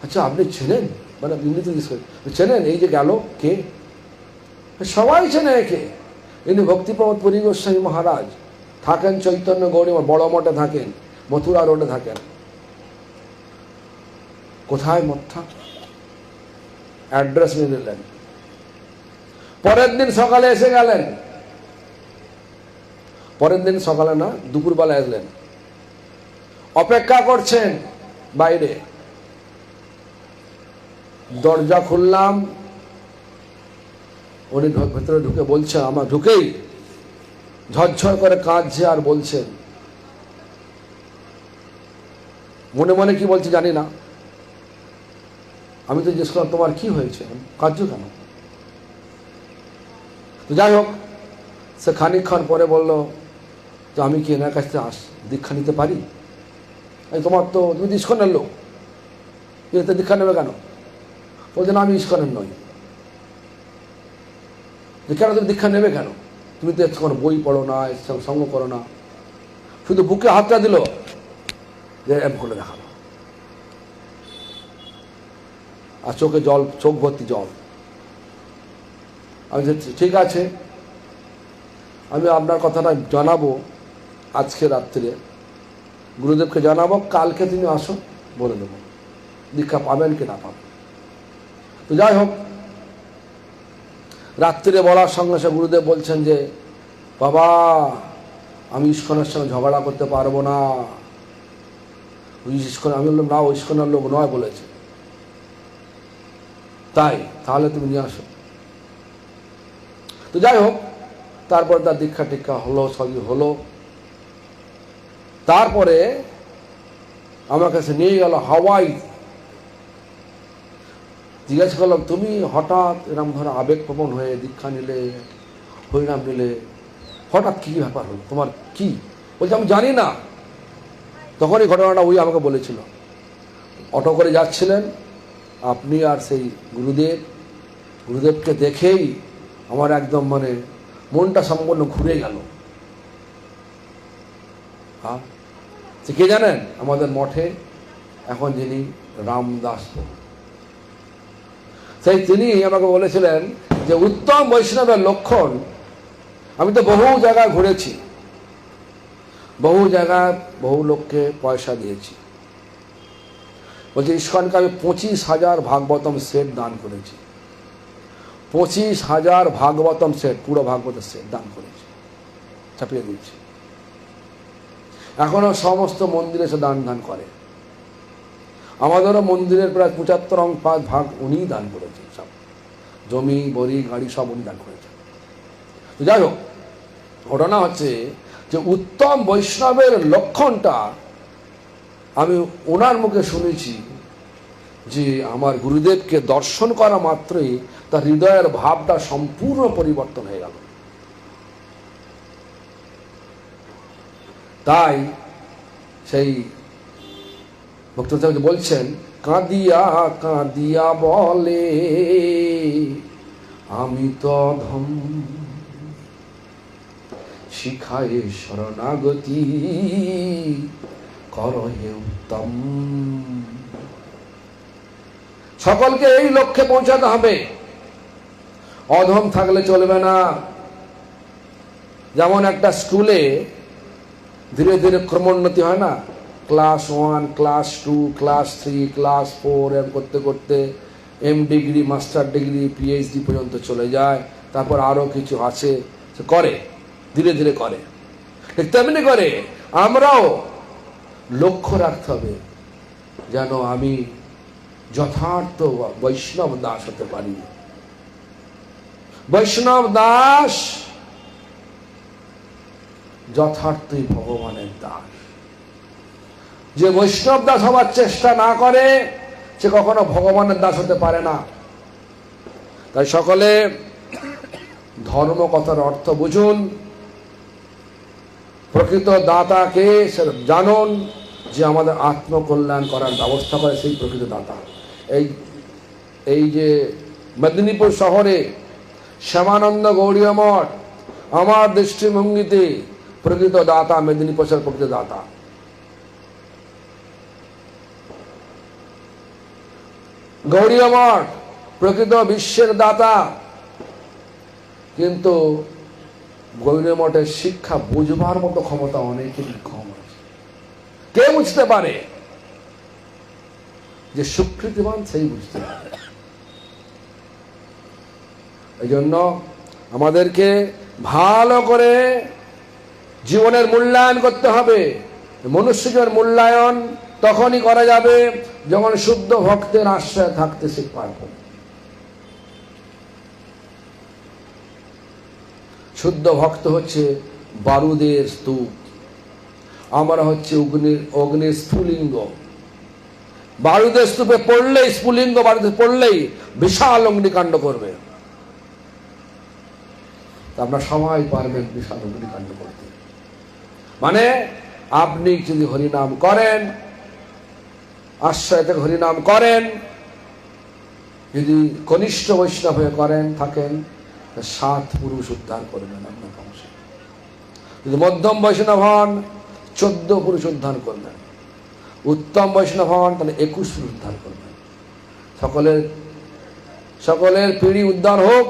আচ্ছা আপনি চেনেন? মানে ইংরেজি চেনেন? এই যে গেল কে? সবাই চেনে একে, ইনি ভক্তিপ্রমোদ পুরী গোস্বামী মহারাজ, থাকেন চৈতন্য গৌরী বড় মঠে থাকেন, মথুরা রোডে থাকেন। কোথায় মঠটা? অ্যাড্রেস নিয়ে নিলেন। পরের দিন সকালে এসে গেলেন। পরের দিন সকালে না, দুপুরবেলা এলেন। অপেক্ষা করছেন বাইরে। দরজা খুললাম, উনি ভেতরে ঢুকে বলছেন, আমার ঢুকেই ঝরঝর করে কাঁদছে আর বলছেন, মনে মনে কি বলছে জানি না। আমি তো জিজ্ঞেস করলাম, তোমার কি হয়েছে, কাঁদছো কেন? তো যাই হোক, সে খানিকক্ষণ পরে বললো, তো আমি কি এনার কাছ থেকে দীক্ষা নিতে পারি? তোমার তো, তুমি তো ইস্কনের লোক, এতে দীক্ষা নেবে কেন? বলছে না, আমি ইস্কনের নই। কেন তুমি দীক্ষা নেবে কেন? তুমি তো কোনো বই পড়ো না, সঙ্গ করো না। শুধু বুকে হাতটা দিল, যে এম করে দেখালো, আর চোখে জল, চোখ ভর্তি জল। আমি ঠিক আছে, আমি আপনার কথাটা জানাবো আজকে রাত্রে, গুরুদেবকে জানাবো, কালকে তুমি আসো, বলে দেবো দীক্ষা পাবেন কি না পাবেন। তো যাই হোক, রাত্রিরে বলার সঙ্গে সঙ্গে গুরুদেব বলছেন যে, বাবা আমি ইস্কনের সঙ্গে ঝগড়া করতে পারবো না। আমি বললাম, না, ও ইস্কনের লোক নয় বলেছে। তাই? তাহলে তুমি নিয়ে আসো। তো যাই হোক, তারপর তার দীক্ষা টিক্ষা হলো, সবই হলো। তারপরে আমার কাছে নিয়ে গেল হাওয়াই। জিজ্ঞাসা করলাম, তুমি হঠাৎ এরকম ধরো আবেগপ্রবণ হয়ে দীক্ষা নিলে, হরিনাম নিলে, হঠাৎ কী ব্যাপার হলো, তোমার কি? বলছে আমি জানি না। তখনই ঘটনাটা ওই আমাকে বলেছিল। অটো করে যাচ্ছিলেন আপনি আর সেই গুরুদেবকে দেখেই আমার একদম মানে মনটা সম্পূর্ণ ঘুরে গেল। হ্যাঁ, কে জানেন? আমাদের মঠে এখন যিনি রামদাস, সেই তিনি আমাকে বলেছিলেন যে উত্তম বৈষ্ণবের লক্ষণ, আমি তো বহু জায়গায় ঘুরেছি, বহু জায়গায় বহু লোককে পয়সা দিয়েছি। বলছি ইস্কনকে আমি 25,000 ভাগবতম সেট দান করেছি। 25,000 ভাগবতম সেট, পুরো ভাগবতের সেট দান করেছি, ছাপিয়ে দিয়েছি। এখনো সমস্ত মন্দিরে সে দান করে। আমাদেরও মন্দিরের প্রায় 75 ভাগ উনিই দান করেছেন। সব জমি, বড়ি, গাড়ি সব উনি দান করেছেন। তো যাই হোক, ঘটনা হচ্ছে যে উত্তম বৈষ্ণবের লক্ষণটা আমি ওনার মুখে শুনেছি যে আমার গুরুদেবকে দর্শন করা মাত্রই তার হৃদয়ের ভাবটা সম্পূর্ণ পরিবর্তন হয়ে গেল। তাই সেই ভক্ত বলছেন, কাঁদিয়া কাঁদিয়া বলে আমি তো ধম, শিখায়ে শরণাগতি করহে উত্তম। সকলকে এই লক্ষ্যে পৌঁছাতে হবে, অধম থাকলে চলবে না। যেমন একটা স্কুলে ধীরে ধীরে ক্রমোন্নতি হয় না, class 1, class 2, class 3, class 4 M করতে করতে M degree, master degree, PhD পর্যন্ত চলে যায়। তারপর আরও কিছু আছে সে করে, ধীরে ধীরে করে। ঠিক তেমনি করে আমরাও লক্ষ্য রাখতে হবে যেন আমি যথার্থ বৈষ্ণব দাস হতে পারি। বৈষ্ণব দাস যথার্থই ভগবানের দাস। যে বৈষ্ণব দাস হওয়ার চেষ্টা না করে সে কখনো ভগবানের দাস হতে পারে না। তাই সকলে ধর্ম কথার অর্থ বুঝুন, প্রকৃত দাতাকে জানুন, যে আমাদের আত্মকল্যাণ করার ব্যবস্থা করে সেই প্রকৃত দাতা। এই যে মেদিনীপুর শহরে শ্যামানন্দ গৌড়ীয় মঠ, আমার দৃষ্টিভঙ্গিতে প্রকৃত দাতা মেদিনীপুরের প্রকৃত দাতা। গৌড়ীয় মঠ প্রকৃত বিশ্বের দাতা, কিন্তু গৌড়ীয় মঠের শিক্ষা বুঝবার মতো ক্ষমতা অনেকেরই কম আছে। কে বুঝতে পারে? যে সুকৃতিবান সেই বুঝতে পারে। এই জন্য আমাদেরকে ভালো করে জীবনের মূল্যায়ন করতে হবে। মনুষ্য জীবনের মূল্যায়ন তখনই করা যাবে যখন শুদ্ধ ভক্তের আশ্রয় থাকতে শিখতে পারব। শুদ্ধ ভক্ত হচ্ছে বারুদের স্তূপ, আমরা হচ্ছে অগ্নির স্ফুলিঙ্গ। বারুদের স্তূপে পড়লেই, স্ফুলিঙ্গ বারুদে পড়লেই বিশাল অগ্নিকাণ্ড করবে। আপনারা সবাই পারবেন বিশাল অগ্নিকাণ্ড করতে। মানে আপনি যদি হরিনাম করেন, আশ্রয় থেকে হরিনাম করেন, যদি কনিষ্ঠ বৈষ্ণব হয়ে করেন থাকেন, 7 পুরুষ উদ্ধার করবেন আপনার বংশে। যদি মধ্যম বৈষ্ণব হন 14 পুরুষ উদ্ধার করবেন, উত্তম বৈষ্ণব হন তাহলে 21 পুরুষ উদ্ধার করবেন। সকলের পিঢ়ি উদ্ধার হোক,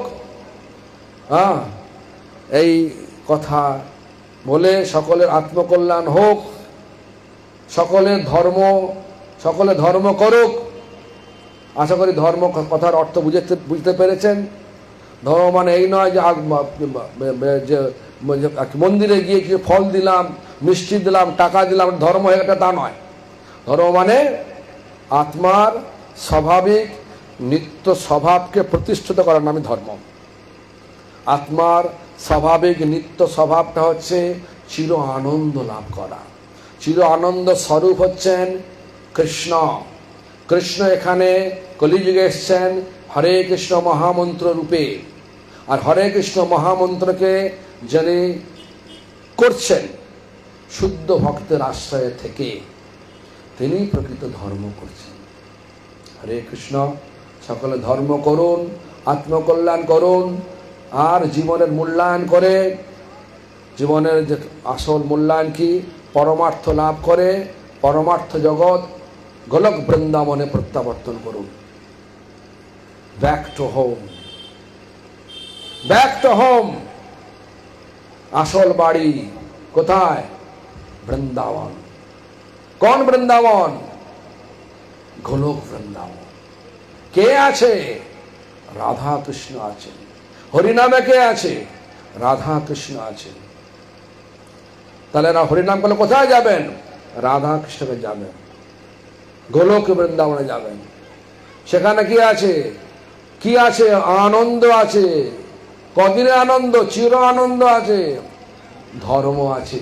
এই কথা বলে সকলের আত্মকল্যাণ হোক, সকলে ধর্ম করুক। আশা করি ধর্ম কথার অর্থ বুঝতে পেরেছেন। ধর্ম মানে এই নয় যে মন্দিরে গিয়ে কিছু ফল দিলাম, মিষ্টি দিলাম, টাকা দিলাম, ধর্ম হয়ে গেছে, তা নয়। ধর্ম মানে আত্মার স্বাভাবিক নিত্য স্বভাবকে প্রতিষ্ঠিত করার নামই ধর্ম। আত্মার স্বাভাবিক নিত্য স্বভাবটা হচ্ছে চির আনন্দ লাভ করা। চির আনন্দ স্বরূপ হচ্ছেন কৃষ্ণ। কৃষ্ণ এখানে কলিযুগে এসছেন হরে কৃষ্ণ মহামন্ত্র রূপে। আর হরে কৃষ্ণ মহামন্ত্রকে যিনি করছেন শুদ্ধ ভক্তের আশ্রয়ে থেকে, তিনি প্রকৃত ধর্ম করছেন। হরে কৃষ্ণ। সকলে ধর্ম করুন, আত্মকল্যাণ করুন, আর জীবনের মূল্যায়ন করে, জীবনের যে আসল মূল্যায়ন কি, পরমার্থ লাভ করে পরমার্থ জগৎ গোলক বৃন্দাবনে প্রত্যাবর্তন করুন। Back to home, back to home. আসল বাড়ি কোথায়? বৃন্দাবন। কোন বৃন্দাবন? গোলক বৃন্দাবন। কে আছে? রাধা কৃষ্ণ আছেন। হরিনামে কে আছে? রাধা কৃষ্ণ আছেন। তাহলে হরিনাম করলে কোথায় যাবেন? রাধা কৃষ্ণকে যাবেন, গোলক বৃন্দাবনে যাবেন। সেখানে কি আছে? কি আছে? আনন্দ আছে। কদিনের আনন্দ? চির আনন্দ আছে, ধর্ম আছে।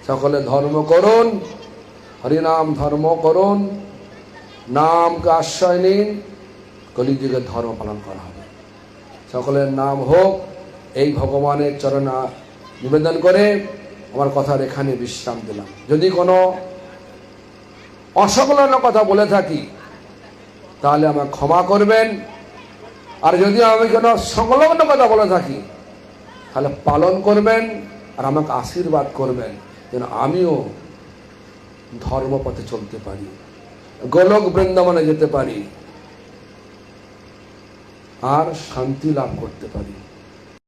সকলে ধর্ম করুন, হরিনাম ধর্ম করুন, নামকে আশ্রয় নিন, কলিযুগের ধর্ম পালন করা হবে। সকলের নাম হোক, এই ভগবানের চরণে নিবেদন করে আমার কথার এখানে বিশ্রাম দিলাম। যদি কোনো অসংলগ্ন কথা বলে থাকি তাহলে আমাকে ক্ষমা করবেন, আর যদি আমি কোনো সংলগ্ন কথা বলে থাকি তাহলে পালন করবেন, আর আমাকে আশীর্বাদ করবেন যেন আমিও ধর্মপথে চলতে পারি, গোলক বৃন্দাবনে যেতে পারি, আর শান্তি লাভ করতে পারি।